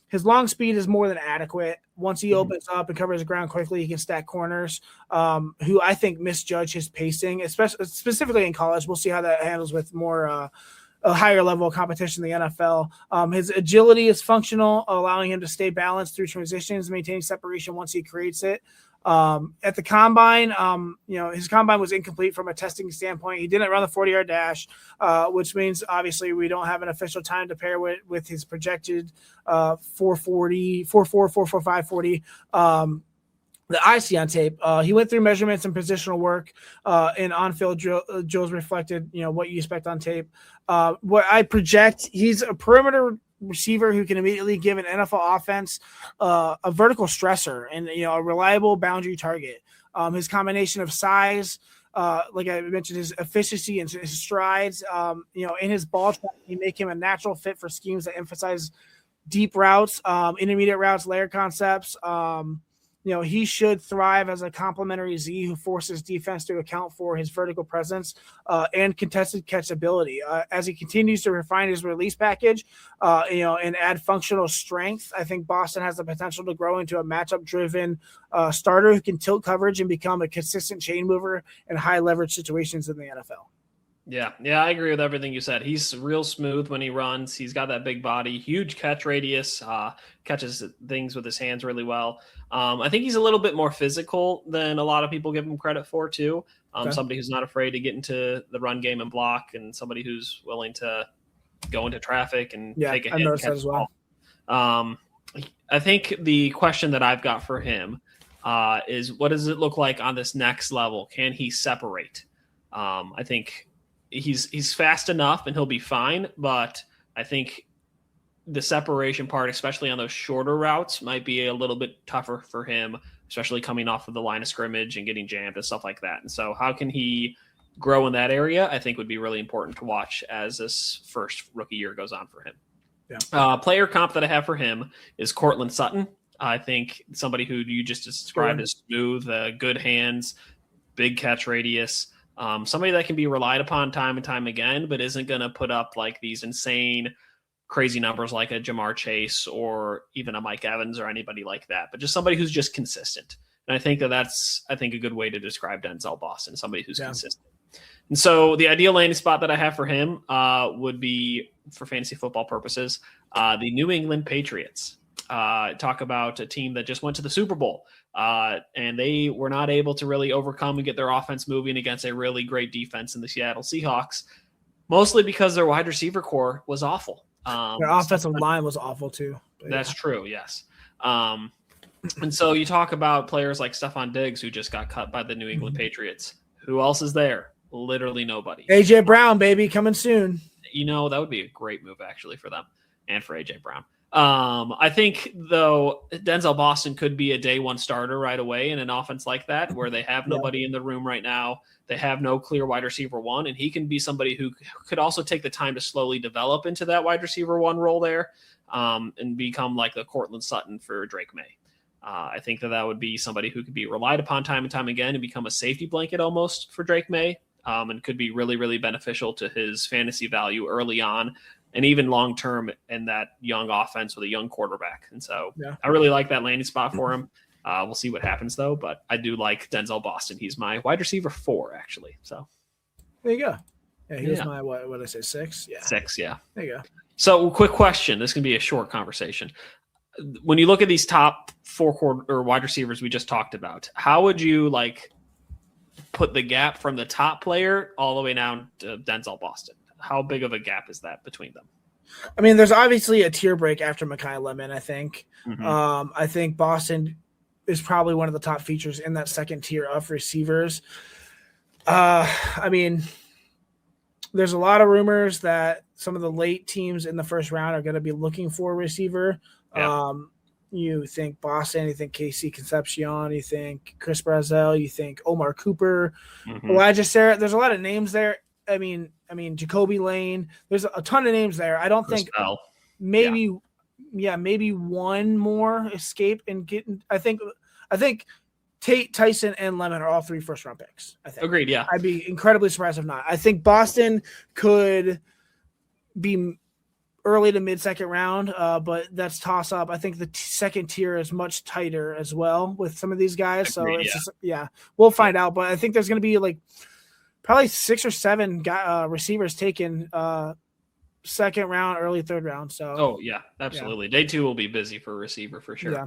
His long speed is more than adequate. Once he opens up and covers the ground quickly, he can stack corners, who I think misjudge his pacing, especially specifically in college. We'll see how that handles with more a higher level of competition in the NFL. His agility is functional, allowing him to stay balanced through transitions, maintaining separation once he creates it. At the combine, his combine was incomplete from a testing standpoint. He didn't run the 40-yard dash, which means obviously we don't have an official time to pair with his projected 4.40, 4.4, 4.45, 40. That I see on tape. He went through measurements and positional work, and on-field drills reflected, what you expect on tape. What I project, he's a perimeter receiver who can immediately give an NFL offense a vertical stressor and a reliable boundary target. His combination of size, like I mentioned, his efficiency and his strides, in his ball tracking, make him a natural fit for schemes that emphasize deep routes, intermediate routes, layer concepts. He should thrive as a complementary Z who forces defense to account for his vertical presence and contested catch ability. As he continues to refine his release package, and add functional strength, I think Boston has the potential to grow into a matchup-driven starter who can tilt coverage and become a consistent chain mover in high leverage situations in the NFL. Yeah, I agree with everything you said. He's real smooth when he runs. He's got that big body, huge catch radius, catches things with his hands really well. I think he's a little bit more physical than a lot of people give him credit for, too. Somebody who's not afraid to get into the run game and block, and somebody who's willing to go into traffic and take a hit. I noticed that as well. I think the question that I've got for him is, what does it look like on this next level? Can he separate? I think he's fast enough and he'll be fine, but I think the separation part, especially on those shorter routes, might be a little bit tougher for him, especially coming off of the line of scrimmage and getting jammed and stuff like that. And so how can he grow in that area, I think would be really important to watch as this first rookie year goes on for him. Yeah. Player comp that I have for him is Cortland Sutton. I think somebody who you just described as smooth, good hands, big catch radius, somebody that can be relied upon time and time again, but isn't going to put up like these insane, crazy numbers like a Jamar Chase or even a Mike Evans or anybody like that, but just somebody who's just consistent. And I think that's a good way to describe Denzel Boston, somebody who's consistent. And so the ideal landing spot that I have for him would be, for fantasy football purposes, the New England Patriots. Talk about a team that just went to the Super Bowl, and they were not able to really overcome and get their offense moving against a really great defense in the Seattle Seahawks, mostly because their wide receiver core was awful. Their offensive line was awful too. That's true, yes. And so you talk about players like Stephon Diggs, who just got cut by the New England Patriots. Who else is there? Literally nobody. AJ Brown, baby, coming soon. That would be a great move actually for them and for AJ Brown. I think, though, Denzel Boston could be a day one starter right away in an offense like that, where they have nobody in the room right now. They have no clear wide receiver one, and he can be somebody who could also take the time to slowly develop into that wide receiver one role there, and become like the Cortland Sutton for Drake May. I think that would be somebody who could be relied upon time and time again and become a safety blanket almost for Drake May, and could be really, really beneficial to his fantasy value early on and even long-term in that young offense with a young quarterback. And so I really like that landing spot for him. We'll see what happens, though, but I do like Denzel Boston. He's my wide receiver 4, actually. So there you go. Yeah, he was my, what did I say, 6? Yeah. 6, yeah. There you go. So quick question. This can be a short conversation. When you look at these top 4 wide receivers we just talked about, how would you put the gap from the top player all the way down to Denzel Boston? How big of a gap is that between them? I mean, there's obviously a tier break after Mekhi Lemon, I think. Mm-hmm. I think Boston is probably one of the top features in that second tier of receivers. I mean, there's a lot of rumors that some of the late teams in the first round are going to be looking for a receiver. Yeah. You think Boston, you think KC Concepcion, you think Chris Brazzell, you think Omar Cooper, Elijah Sarah. There's a lot of names there. I mean, Jacoby Lane. There's a ton of names there. I don't think maybe one more escape and get. I think Tate, Tyson, and Lemon are all 3 first-round picks. I think. Agreed. Yeah, I'd be incredibly surprised if not. I think Boston could be early to mid-second round, but that's toss-up. I think the second tier is much tighter as well with some of these guys. Agreed, so it's we'll find out. But I think there's going to be probably 6 or 7 receivers taken second round, early third round. So absolutely. Day 2 will be busy for a receiver for sure. Yeah.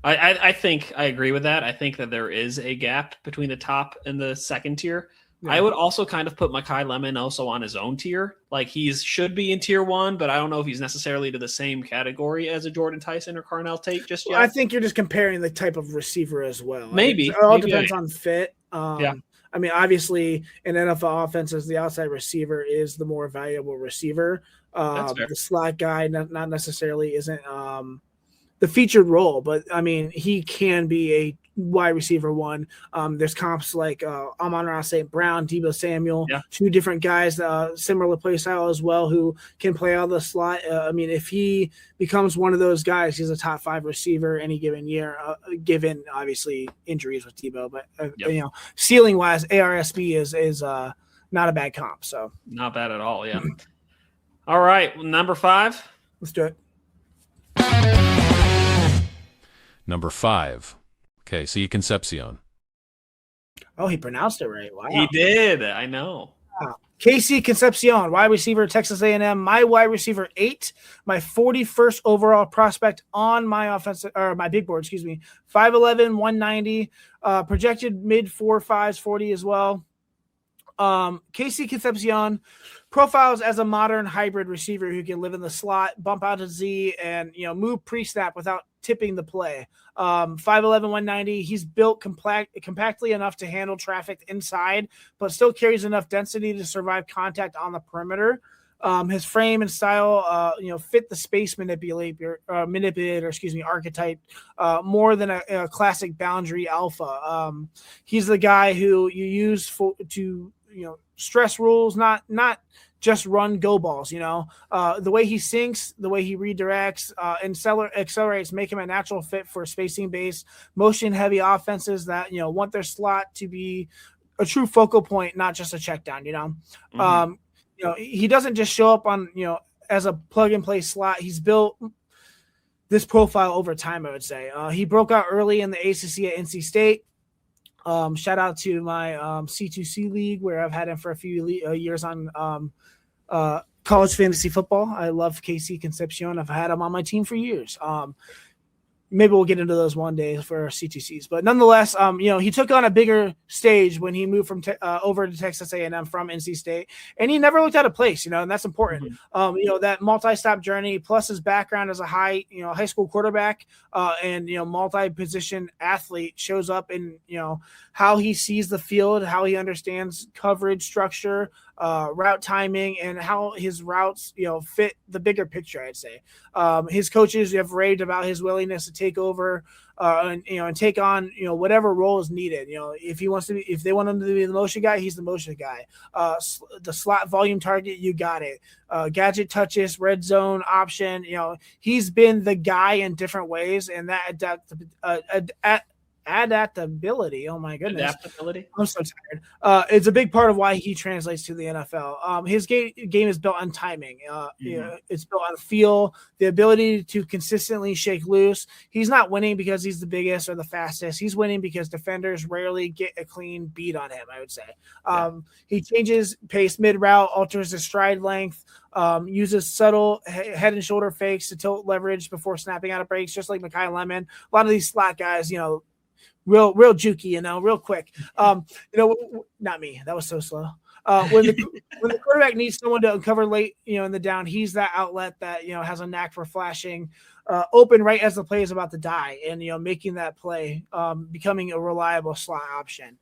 I think I agree with that. I think that there is a gap between the top and the second tier. Yeah. I would also kind of put Mekhi Lemon also on his own tier. He should be in tier 1, but I don't know if he's necessarily to the same category as a Jordan Tyson or Carnell Tate just yet. I think you're just comparing the type of receiver as well. Maybe. It all depends on fit. I mean, obviously, in NFL offenses, the outside receiver is the more valuable receiver. The slot guy not necessarily isn't the featured role, but I mean, he can be a wide receiver 1. There's comps like Amon-Ra St. Brown, Deebo Samuel, 2 different guys, similar play style as well, who can play out the slot. I mean, if he becomes one of those guys, he's a top 5 receiver any given year, given obviously injuries with Deebo. But ceiling wise, ARSB is not a bad comp. So not bad at all. Yeah. All right, number 5. Let's do it. Number 5. KC Concepcion. Oh, he pronounced it right. Wow. He did. I know. Wow. KC Concepcion, wide receiver, Texas A&M. My wide receiver 8, my 41st overall prospect on my my big board, 5'11", 190, projected mid 4.5s, 40 as well. KC Concepcion profiles as a modern hybrid receiver who can live in the slot, bump out to Z, and move pre-snap without tipping the play. 5'11", 190. He's built compactly enough to handle traffic inside, but still carries enough density to survive contact on the perimeter. His frame and style, fit the space manipulator, archetype more than a classic boundary alpha. He's the guy who you use to stress rules, not just run go balls. The way he sinks, the way he redirects, and accelerates make him a natural fit for spacing based, motion heavy offenses that want their slot to be a true focal point, not just a check down. He doesn't just show up on as a plug and play slot. He's built this profile over time, I would say. He broke out early in the ACC at NC State. Shout out to my C2C league where I've had him for a few years on college fantasy football. I love KC Concepcion. I've had him on my team for years. Maybe we'll get into those one day for C2Cs. But nonetheless, he took on a bigger stage when he moved from over to Texas A&M from NC State, and he never looked out of place. And that's important. That multi-stop journey plus his background as a high school quarterback and multi-position athlete shows up in how he sees the field, how he understands coverage structure, route timing, and how his routes, fit the bigger picture, I'd say. His coaches have raved about his willingness to take over and take on, whatever role is needed. If they want him to be the motion guy, he's the motion guy. The slot volume target, you got it. Gadget touches, red zone option. He's been the guy in different ways, and that adaptability. Oh my goodness. Adaptability. I'm so tired. It's a big part of why he translates to the NFL. His game is built on timing. It's built on feel, the ability to consistently shake loose. He's not winning because he's the biggest or the fastest. He's winning because defenders rarely get a clean beat on him, I would say. He changes pace mid-route, alters his stride length, uses subtle head and shoulder fakes to tilt leverage before snapping out of breaks, just like Mekhi Lemon. A lot of these slot guys, real jukey, real quick. Not me. That was so slow. When the quarterback needs someone to uncover late, in the down, he's that outlet that, has a knack for flashing open right as the play is about to die and, making that play, becoming a reliable slot option.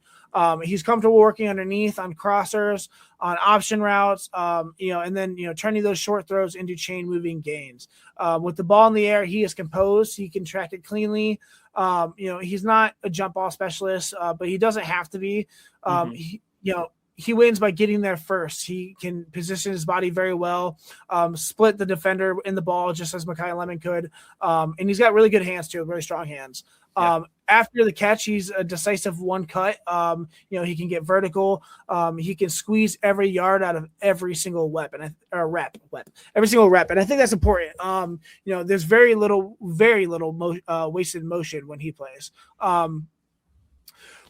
He's comfortable working underneath on crossers, on option routes, and then, turning those short throws into chain moving gains. With the ball in the air, he is composed. He can track it cleanly. He's not a jump ball specialist, but he doesn't have to be. He wins by getting there first. He can position his body very well, split the defender in the ball just as Mekhi Lemon could. And he's got really good hands too, very strong hands. After the catch, he's a decisive one cut. He can get vertical. He can squeeze every yard out of every single every single rep. And I think that's important. There's very little wasted motion when he plays.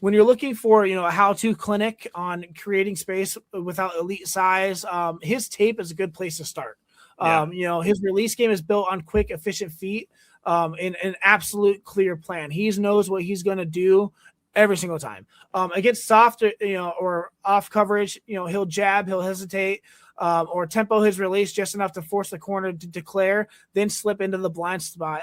When you're looking for, a how-to clinic on creating space without elite size, his tape is a good place to start. His release game is built on quick, efficient feet, and an absolute clear plan. He knows what he's going to do every single time. Against soft, or off coverage, he'll jab, he'll hesitate, or tempo his release just enough to force the corner to declare, then slip into the blind spot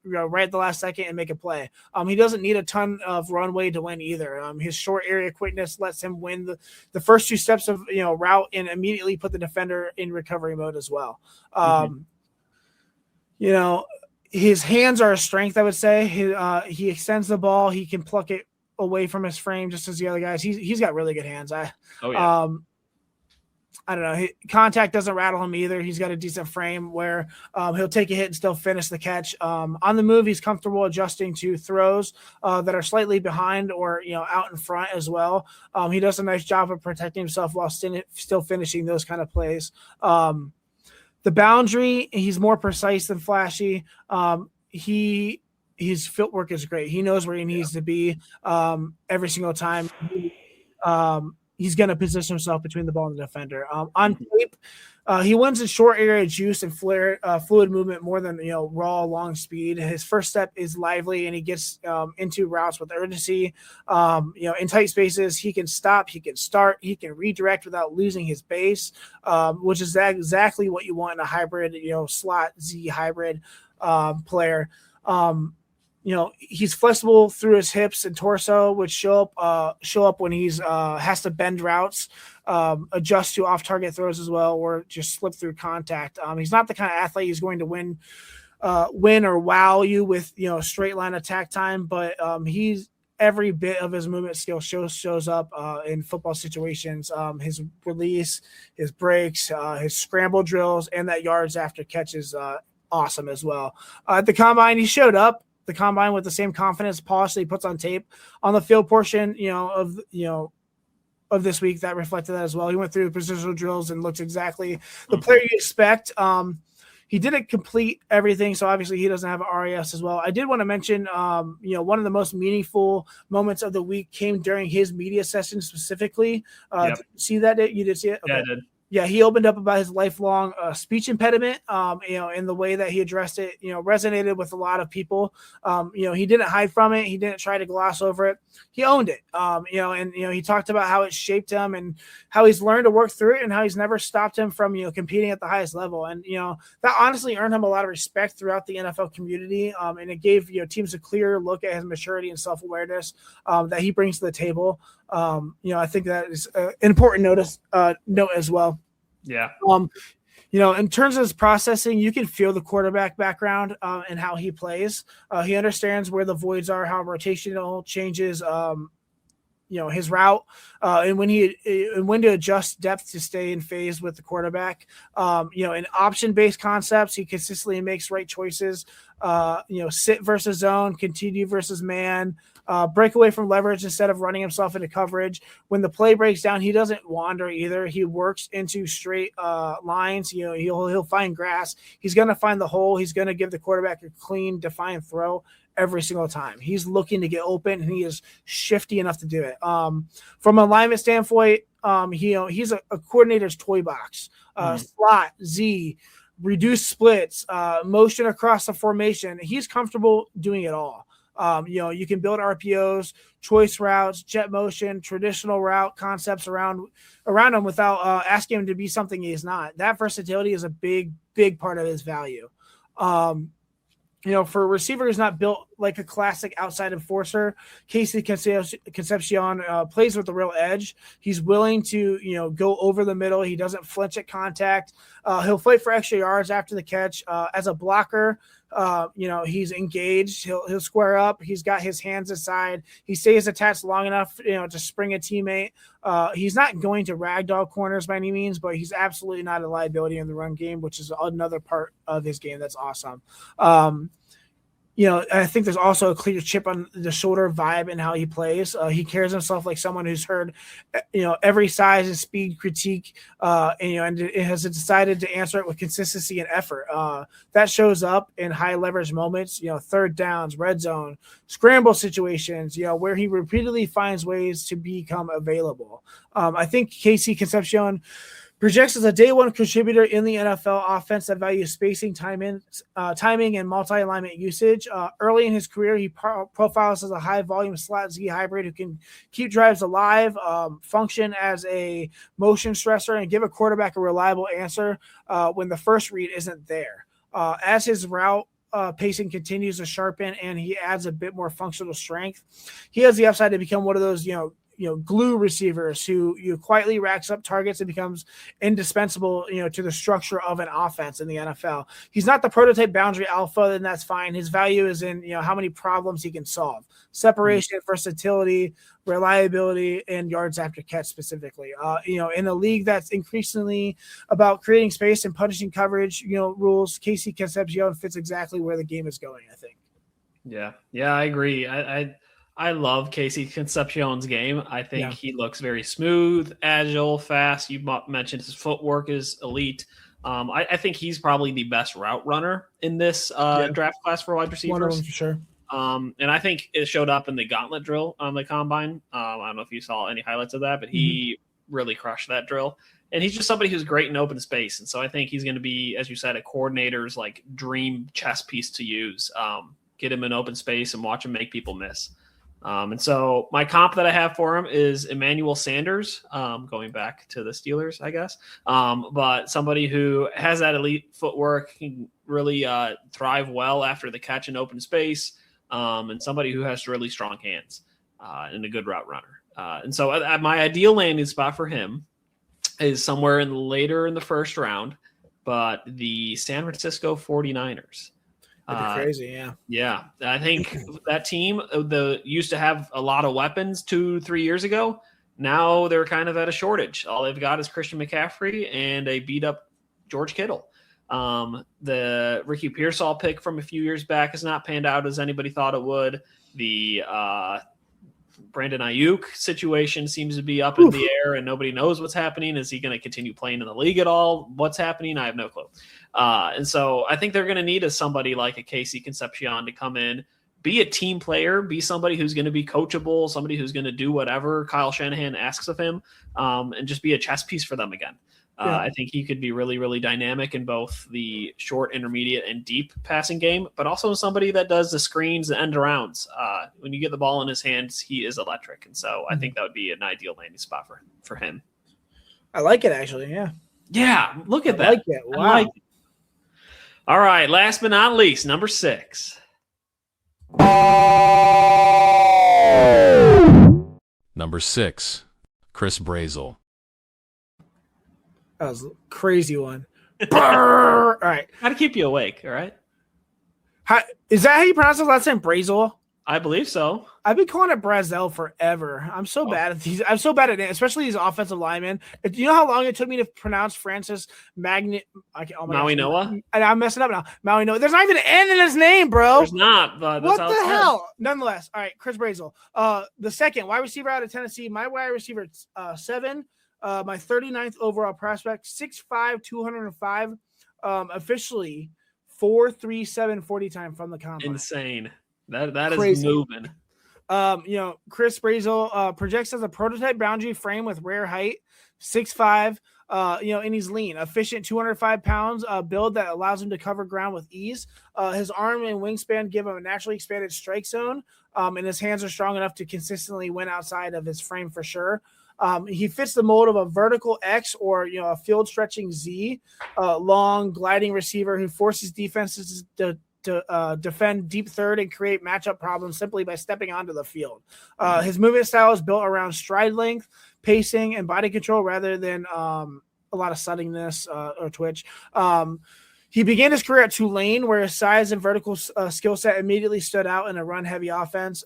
right at the last second and make a play. He doesn't need a ton of runway to win either. His short area quickness lets him win the first two steps of route and immediately put the defender in recovery mode as well. His hands are a strength, I would say. He extends the ball. He can pluck it away from his frame just as the other guys. He's got really good hands. I don't know. Contact doesn't rattle him either. He's got a decent frame where he'll take a hit and still finish the catch. On the move, he's comfortable adjusting to throws that are slightly behind or out in front as well. He does a nice job of protecting himself while still finishing those kind of plays. The boundary, he's more precise than flashy. His footwork is great. He knows where he needs to be every single time. He's going to position himself between the ball and the defender. On tape, he wins in short area juice and fluid movement more than raw long speed. His first step is lively, and he gets into routes with urgency. In tight spaces, he can stop, he can start, he can redirect without losing his base, which is exactly what you want in a hybrid, slot Z hybrid player. He's flexible through his hips and torso, which show up when he's has to bend routes, adjust to off-target throws as well, or just slip through contact. He's not the kind of athlete who's going to win or wow you with straight line attack time, but he's every bit of his movement skill shows up in football situations. His release, his breaks, his scramble drills, and that yards after catch is awesome as well. At the combine, he showed up. The combine with the same confidence polish that he puts on tape on the field portion, of this week that reflected that as well. He went through the positional drills and looked exactly the player you expect. He didn't complete everything, so obviously he doesn't have an RAS as well. I did want to mention, one of the most meaningful moments of the week came during his media session specifically. Yep. See that? You did see it? Okay. Yeah, I did. yeah, he opened up about his lifelong speech impediment, and the way that he addressed it, resonated with a lot of people. He didn't hide from it. He didn't try to gloss over it. He owned it. He talked about how it shaped him and how he's learned to work through it and how he's never stopped him from, competing at the highest level. And, that honestly earned him a lot of respect throughout the NFL community. And it gave, teams a clear look at his maturity and self-awareness that he brings to the table. I think that is an important note as well. Yeah. In terms of his processing, you can feel the quarterback background and how he plays. He understands where the voids are, how rotational changes, his route, and when to adjust depth to stay in phase with the quarterback. In option-based concepts, he consistently makes right choices. Sit versus zone, continue versus man, break away from leverage instead of running himself into coverage. When the play breaks down, he doesn't wander either. He works into straight lines. He'll find grass. He's going to find the hole. He's going to give the quarterback a clean, defined throw every single time. He's looking to get open, and he is shifty enough to do it. From an alignment standpoint, he's a coordinator's toy box. Slot, Z, reduce splits, motion across the formation. He's comfortable doing it all. You can build RPOs, choice routes, jet motion, traditional route concepts around him without asking him to be something he's not. That versatility is a big, big part of his value. For a receiver who's not built like a classic outside enforcer, Casey Concepcion plays with the real edge. He's willing to, go over the middle. He doesn't flinch at contact. He'll fight for extra yards after the catch. As a blocker, he's engaged. He'll square up. He's got his hands aside. He stays attached long enough, to spring a teammate. He's not going to ragdoll corners by any means, but he's absolutely not a liability in the run game, which is another part of his game that's awesome. I think there's also a clear chip on the shoulder vibe in how he plays. He carries himself like someone who's heard, every size and speed critique, and has decided to answer it with consistency and effort. That shows up in high leverage moments, third downs, red zone, scramble situations, where he repeatedly finds ways to become available. I think Casey Concepcion projects as a day one contributor in the NFL offense that values spacing, timing, and multi-alignment usage. Early in his career, he profiles as a high-volume slot Z hybrid who can keep drives alive, function as a motion stressor, and give a quarterback a reliable answer when the first read isn't there. As his route pacing continues to sharpen and he adds a bit more functional strength, he has the upside to become one of those, glue receivers who quietly racks up targets and becomes indispensable, to the structure of an offense in the NFL. He's not the prototype boundary alpha, and that's fine. His value is in, how many problems he can solve. Separation, versatility, reliability, and yards after catch specifically. In a league that's increasingly about creating space and punishing coverage, rules, Casey Concepcion fits exactly where the game is going, I think. Yeah, I agree. I love Casey Concepcion's game. I think he looks very smooth, agile, fast. You mentioned his footwork is elite. I think he's probably the best route runner in this draft class for wide receivers. One of them for sure. And I think it showed up in the gauntlet drill on the combine. I don't know if you saw any highlights of that, but he really crushed that drill. And he's just somebody who's great in open space. And so I think he's going to be, as you said, a coordinator's like dream chess piece to use. Get him in open space and watch him make people miss. And so my comp that I have for him is Emmanuel Sanders, going back to the Steelers, I guess. But somebody who has that elite footwork, can really thrive well after the catch in open space, and somebody who has really strong hands and a good route runner. And so my ideal landing spot for him is somewhere later in the first round, but the San Francisco 49ers. That'd be crazy, yeah. Yeah, I think that team used to have a lot of weapons 2-3 years ago. Now they're kind of at a shortage. All they've got is Christian McCaffrey and a beat-up George Kittle. The Ricky Pearsall pick from a few years back has not panned out as anybody thought it would. The Brandon Ayuk situation seems to be up in the air and nobody knows what's happening. Is he going to continue playing in the league at all? What's happening? I have no clue. And so I think they're going to need somebody like a Casey Concepcion to come in, be a team player, be somebody who's going to be coachable, somebody who's going to do whatever Kyle Shanahan asks of him, and just be a chess piece for them again. I think he could be really, really dynamic in both the short, intermediate, and deep passing game, but also somebody that does the screens and end arounds. When you get the ball in his hands, he is electric. And so I think that would be an ideal landing spot for him. I like it, actually. Yeah. Yeah. Look at that. I like it. Wow. All right. Last but not least, number 6. Number 6, Chris Brazel. That was a crazy one. All right. How to keep you awake, all right? Is that how you pronounce his last name? Brazel? I believe so. I've been calling it Brazel forever. I'm so bad at these. I'm so bad at it, especially these offensive linemen. Do you know how long it took me to pronounce Francis Magnet? Maui Noah? I'm messing up now. Maui Noah. There's not even an N in his name, bro. There's not. But what the hell? Nonetheless, all right, Chris Brazel. The second wide receiver out of Tennessee. My wide receiver 7. My 39th overall prospect. 6'5", 205. Officially 4.37 40 time from the combine. Insane. That is moving. Chris Brazel projects as a prototype boundary frame with rare height, 6'5", and he's lean, efficient, 205 pounds, build that allows him to cover ground with ease. His arm and wingspan give him a naturally expanded strike zone, and his hands are strong enough to consistently win outside of his frame for sure. He fits the mold of a vertical X or a field stretching Z, long gliding receiver who forces defenses to defend deep third and create matchup problems simply by stepping onto the field. His movement style is built around stride length, pacing, and body control rather than a lot of suddenness or twitch. He began his career at Tulane, where his size and vertical skill set immediately stood out in a run-heavy offense.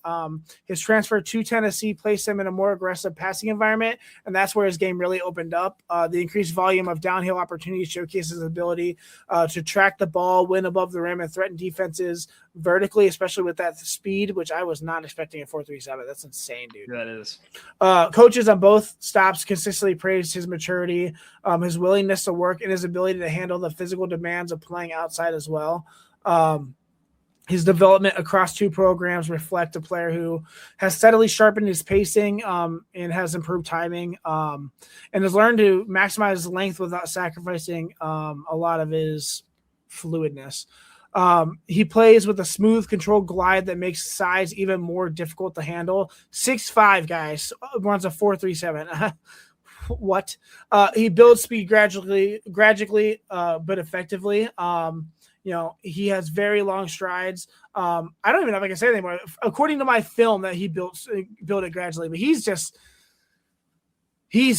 His transfer to Tennessee placed him in a more aggressive passing environment, and that's where his game really opened up. The increased volume of downhill opportunities showcases his ability to track the ball, win above the rim, and threaten defenses vertically, especially with that speed, which I was not expecting at 4.37. That's insane, dude. That is. Coaches on both stops consistently praised his maturity, his willingness to work, and his ability to handle the physical demands of playing outside as well. His development across 2 programs reflect a player who has steadily sharpened his pacing and has improved timing and has learned to maximize his length without sacrificing a lot of his fluidness. He plays with a smooth, controlled glide that makes size even more difficult to handle. 6'5", guys, runs a 4.37. What? He builds speed gradually, but effectively. He has very long strides. I don't even know if I can say it anymore. According to my film, that he built it gradually, but he's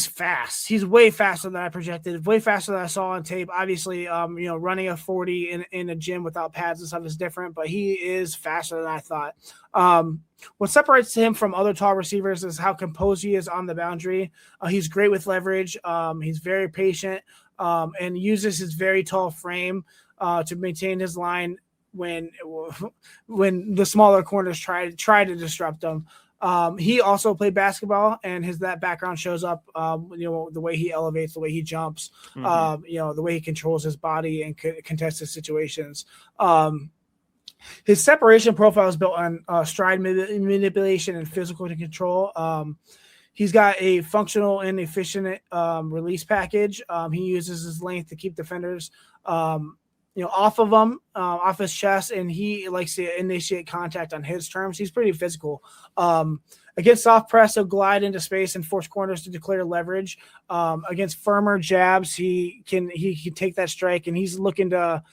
fast. He's way faster than I projected, way faster than I saw on tape. Obviously, running a 40 in a gym without pads and stuff is different, but he is faster than I thought. What separates him from other tall receivers is how composed he is on the boundary. He's great with leverage. He's very patient and uses his very tall frame to maintain his line when the smaller corners try to disrupt him. He also played basketball, and that background shows up. The way he elevates, the way he jumps, the way he controls his body and contested situations. His separation profile is built on stride manipulation and physical control. He's got a functional and efficient release package. He uses his length to keep defenders off of him, off his chest, and he likes to initiate contact on his terms. He's pretty physical. Against soft press, he'll glide into space and force corners to declare leverage. Against firmer jabs, he can take that strike, and he's looking to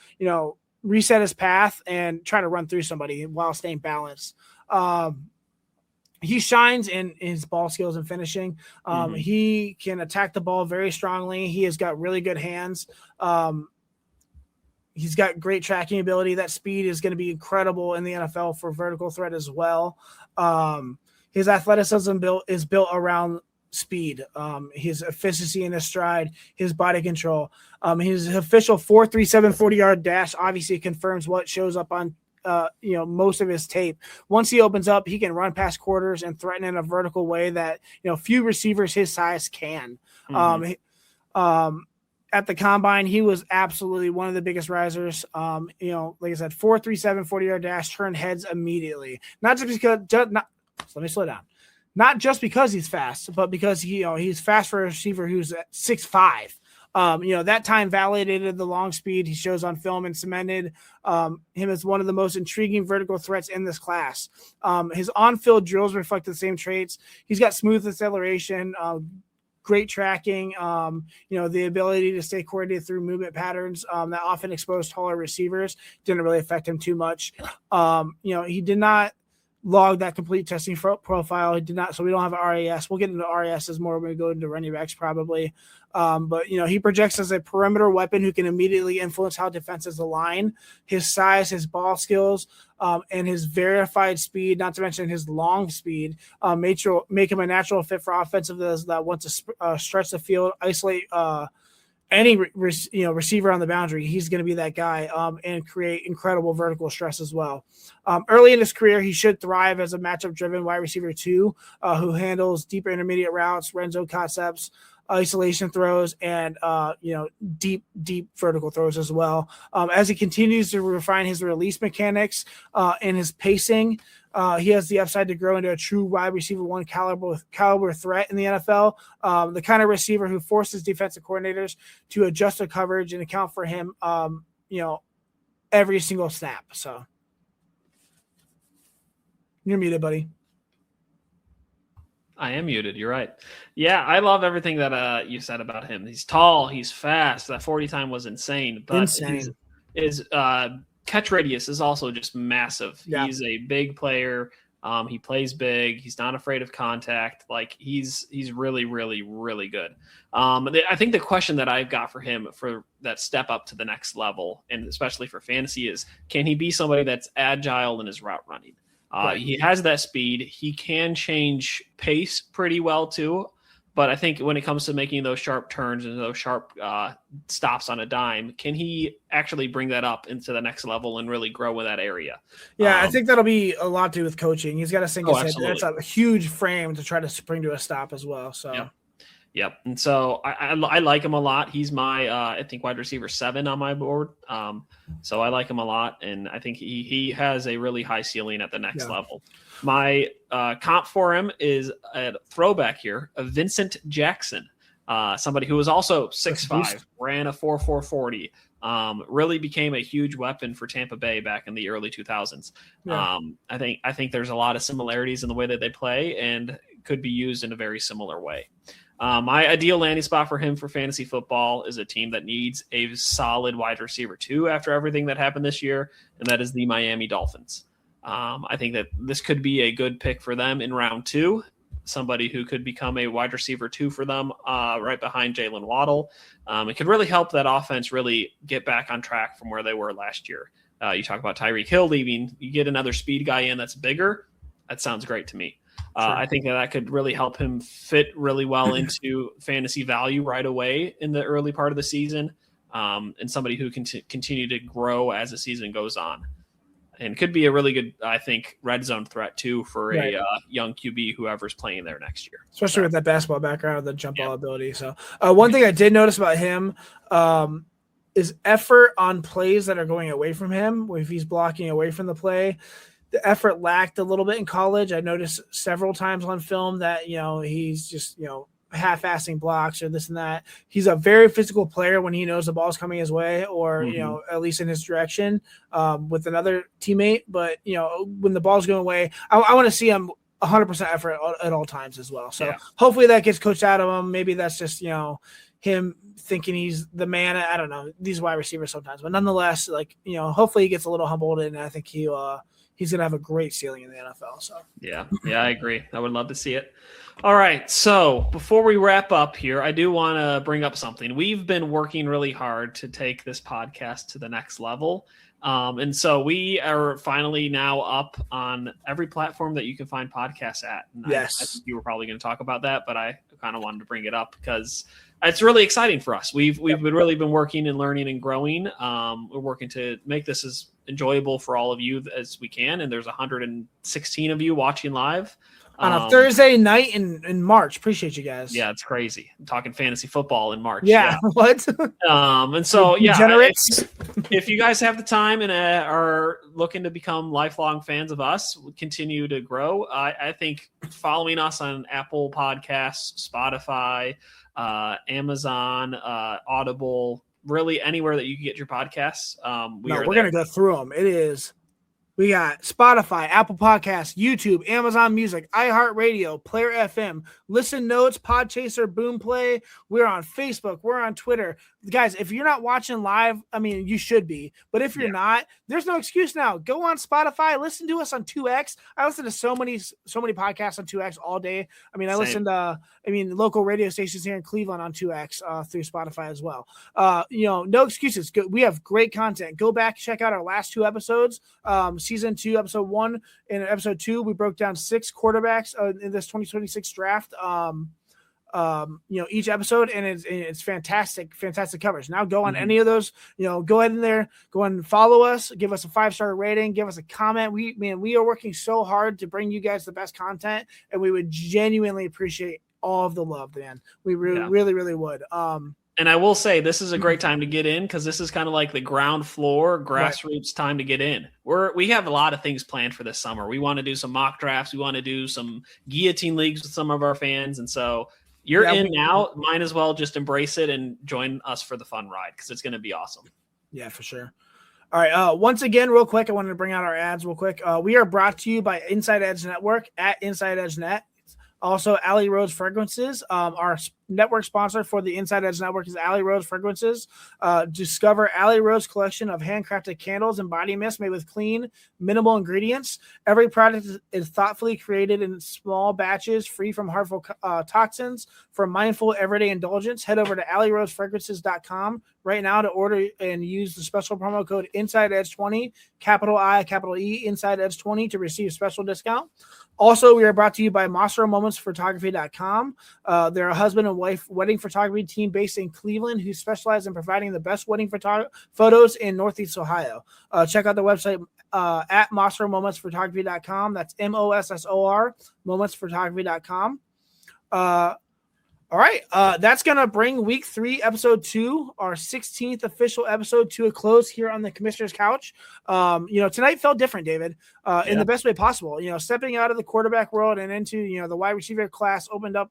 reset his path and try to run through somebody while staying balanced. He shines in his ball skills and finishing. He can attack the ball very strongly. He has got really good hands. He's got great tracking ability. That speed is going to be incredible in the NFL for vertical threat as well. His athleticism is built around speed, his efficiency in his stride, his body control. His official 4.37 40-yard dash obviously confirms what shows up on most of his tape. Once he opens up, he can run past quarters and threaten in a vertical way that few receivers his size can. At the combine, he was absolutely one of the biggest risers. Like I said, 4.37 40-yard dash, turn heads immediately. Not just because let me slow down. Not just because he's fast, but because he's fast for a receiver who's at 6'5". That time validated the long speed he shows on film and cemented him as one of the most intriguing vertical threats in this class. His on-field drills reflect the same traits. He's got smooth acceleration, great tracking, the ability to stay coordinated through movement patterns that often expose taller receivers. Didn't really affect him too much. He did not log that complete testing profile. He did not, so we don't have an RAS. We'll get into RASs more when we go into running backs probably. But he projects as a perimeter weapon who can immediately influence how defenses align. His size, his ball skills, and his verified speed, not to mention his long speed, make him a natural fit for offensives that want to stretch the field, isolate any receiver on the boundary. He's going to be that guy and create incredible vertical stress as well. Early in his career, he should thrive as a matchup-driven wide receiver 2 who handles deeper intermediate routes, red zone concepts, isolation throws, and deep vertical throws as well. As he continues to refine his release mechanics and his pacing, he has the upside to grow into a true wide receiver 1 caliber threat in the NFL. The kind of receiver who forces defensive coordinators to adjust their coverage and account for him, every single snap. So you're muted, buddy. I am muted. You're right. Yeah, I love everything that you said about him. He's tall. He's fast. That 40 time was insane. But his catch radius is also just massive. Yeah. He's a big player. He plays big. He's not afraid of contact. Like he's really, really, really good. I think the question that I've got for him for that step up to the next level, and especially for fantasy, is can he be somebody that's agile in his route running? Right. He has that speed. He can change pace pretty well too. But I think when it comes to making those sharp turns and those sharp stops on a dime, can he actually bring that up into the next level and really grow in that area? Yeah, I think that'll be a lot to do with coaching. He's got to sink his head. That's a huge frame to try to spring to a stop as well. So. Yep. And so I like him a lot. He's my, I think, wide receiver 7 on my board. So I like him a lot. And I think he has a really high ceiling at the next level. My comp for him is a throwback here of Vincent Jackson, somebody who was also 6'5", ran a 4.40, really became a huge weapon for Tampa Bay back in the early 2000s. Yeah. I think there's a lot of similarities in the way that they play and could be used in a very similar way. My ideal landing spot for him for fantasy football is a team that needs a solid wide receiver 2 after everything that happened this year, and that is the Miami Dolphins. I think that this could be a good pick for them in round 2, somebody who could become a wide receiver 2 for them right behind Jalen Waddle. It could really help that offense really get back on track from where they were last year. You talk about Tyreek Hill leaving, you get another speed guy in that's bigger. That sounds great to me. I think that could really help him fit really well into fantasy value right away in the early part of the season, and somebody who can continue to grow as the season goes on. And could be a really good, I think, red zone threat, too, for a young QB, whoever's playing there next year. Especially with that basketball background, the jump ball ability. So one thing I did notice about him is effort on plays that are going away from him, if he's blocking away from the play. The effort lacked a little bit in college. I noticed several times on film that, he's just, half-assing blocks or this and that. He's a very physical player when he knows the ball's coming his way or, at least in his direction with another teammate. But, when the ball's going away, I want to see him 100% effort at all times as well. So hopefully that gets coached out of him. Maybe that's just, him thinking he's the man. I don't know, these wide receivers sometimes. But nonetheless, hopefully he gets a little humbled, and I think he's going to have a great ceiling in the NFL. So yeah, I agree. I would love to see it. All right. So before we wrap up here, I do want to bring up something. We've been working really hard to take this podcast to the next level. And so we are finally now up on every platform that you can find podcasts at. And yes. I think you were probably going to talk about that, but I kind of wanted to bring it up because it's really exciting for us. We've really been working and learning and growing. We're working to make this as enjoyable for all of you as we can. And there's 116 of you watching live. On a Thursday night in March. Appreciate you guys. Yeah, it's crazy. I'm talking fantasy football in March. Yeah. What? And so, Degenerates. if you guys have the time and are looking to become lifelong fans of us, continue to grow, I think following us on Apple Podcasts, Spotify, Amazon, Audible, really anywhere that you can get your podcasts. We're going to go through them. We got Spotify, Apple Podcasts, YouTube, Amazon Music, iHeartRadio, Player FM, Listen Notes, Podchaser, Boomplay. We're on Facebook. We're on Twitter. Guys, if you're not watching live, I mean, you should be. But if you're not, there's no excuse now. Go on Spotify. Listen to us on 2X. I listen to so many podcasts on 2X all day. I mean, I listen to local radio stations here in Cleveland on 2X through Spotify as well. No excuses. We have great content. Go back, check out our last 2 episodes. Season 2, episode 1 and episode 2, we broke down 6 quarterbacks in this 2026 draft. Each episode, and it's fantastic coverage. Now go on any of those, go ahead in there, go and follow us, give us a 5-star rating, give us a comment. We are working so hard to bring you guys the best content, and we would genuinely appreciate all of the love, man. We really would. And I will say this is a great time to get in, because this is kind of like the ground floor, grassroots time to get in. We have a lot of things planned for this summer. We want to do some mock drafts. We want to do some guillotine leagues with some of our fans. And so you're in now. Might as well just embrace it and join us for the fun ride, because it's going to be awesome. Yeah, for sure. All right. Once again, real quick, I wanted to bring out our ads real quick. We are brought to you by Inside Edge Network at Inside Edge Net. Also, Alley Rose Fragrances. Our network sponsor for the Inside Edge Network is Alley Rose Fragrances. Discover Alley Rose collection of handcrafted candles and body mist made with clean, minimal ingredients. Every product is thoughtfully created in small batches, free from harmful toxins. For mindful everyday indulgence, head over to AlleyRoseFragrances.com right now to order and use the special promo code InsideEdge20, capital I, capital E, InsideEdge20 to receive special discount. Also, we are brought to you by MasteroMomentsPhotography.com. They're a husband and wife wedding photography team based in Cleveland who specialize in providing the best wedding photos in Northeast Ohio. Check out the website at MasteroMomentsPhotography.com. That's MOSSOR, MomentsPhotography.com. All right, that's going to bring week 3, episode 2, our 16th official episode, to a close here on the Commissioner's Couch. Tonight felt different, David, in the best way possible. Stepping out of the quarterback world and into, the wide receiver class opened up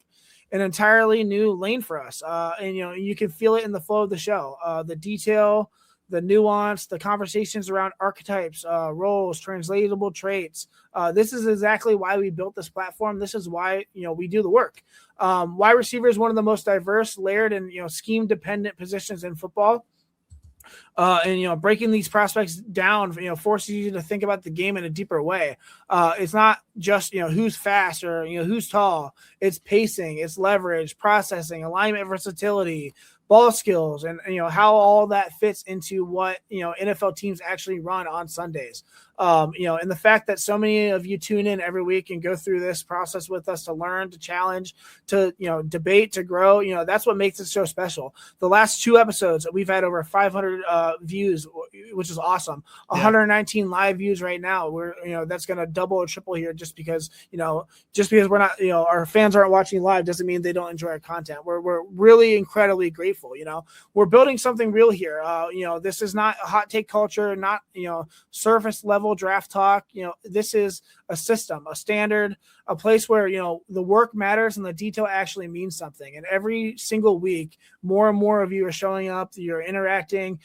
an entirely new lane for us. And you can feel it in the flow of the show. The detail, the nuance, the conversations around archetypes, roles, translatable traits. This is exactly why we built this platform. This is why, we do the work. Wide receiver is one of the most diverse, layered, and, scheme-dependent positions in football. Breaking these prospects down, forces you to think about the game in a deeper way. It's not just, who's fast or, who's tall. It's pacing, it's leverage, processing, alignment, versatility, ball skills, and how all that fits into what NFL teams actually run on Sundays. And the fact that so many of you tune in every week and go through this process with us to learn, to challenge, to debate, to grow, that's what makes it so special. The last 2 episodes, we've had over 500 views, which is awesome. 119 live views right now. We're that's going to double or triple here just because we're not, our fans aren't watching live doesn't mean they don't enjoy our content. We're really incredibly grateful. We're building something real here. This is not a hot take culture, not surface level draft talk. This is a system, a standard, a place where the work matters and the detail actually means something. And every single week, more and more of you are showing up, you're interacting,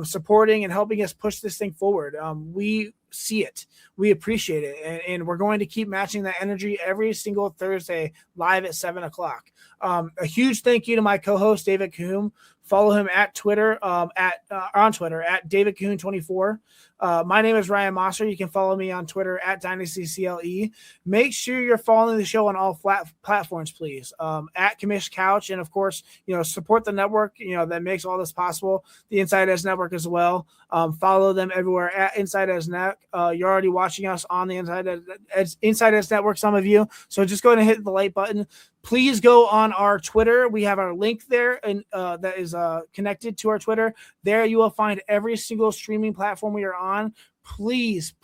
supporting, and helping us push this thing forward. We see it, we appreciate it, and we're going to keep matching that energy every single Thursday live at 7:00. A huge thank you to my co-host David Cahoon. Follow him at Twitter, on Twitter at David Cahoon 24. My name is Ryan Mosser. You can follow me on Twitter at DynastyCLE. Make sure you're following the show on all platforms, please. At Commish Couch, and of course, support the network, that makes all this possible. The Inside Edge Network as well. Follow them everywhere at Inside Edge Net. You're already watching us on the Inside Edge Network, some of you. So just go ahead and hit the like button. Please go on our Twitter. We have our link there, and that is connected to our Twitter. There you will find every single streaming platform we are on. Please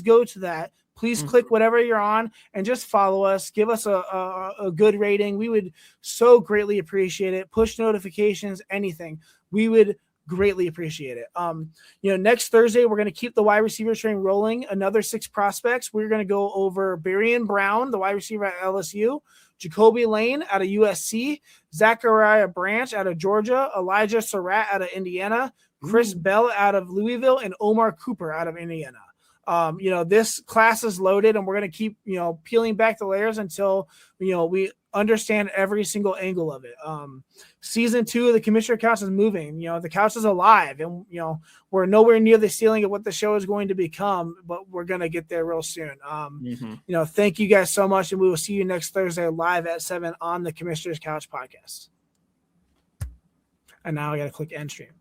go to that. please click whatever you're on and just follow us. Give us a good rating. We would so greatly appreciate it. Push notifications, anything. We would greatly appreciate it. Next Thursday, we're going to keep the wide receiver train rolling. Another 6 prospects. We're going to go over Barian Brown, the wide receiver at LSU, Jacoby Lane out of USC, Zachariah Branch out of Georgia, Elijah Surratt out of Indiana, Chris Bell out of Louisville, and Omar Cooper out of Indiana. This class is loaded, and we're going to keep, peeling back the layers until, we understand every single angle of it. Season 2 of the Commissioner Couch is moving. The couch is alive, and, we're nowhere near the ceiling of what the show is going to become, but we're going to get there real soon. Thank you guys so much, and we will see you next Thursday live at 7 on the Commissioner's Couch podcast. And now I got to click end stream.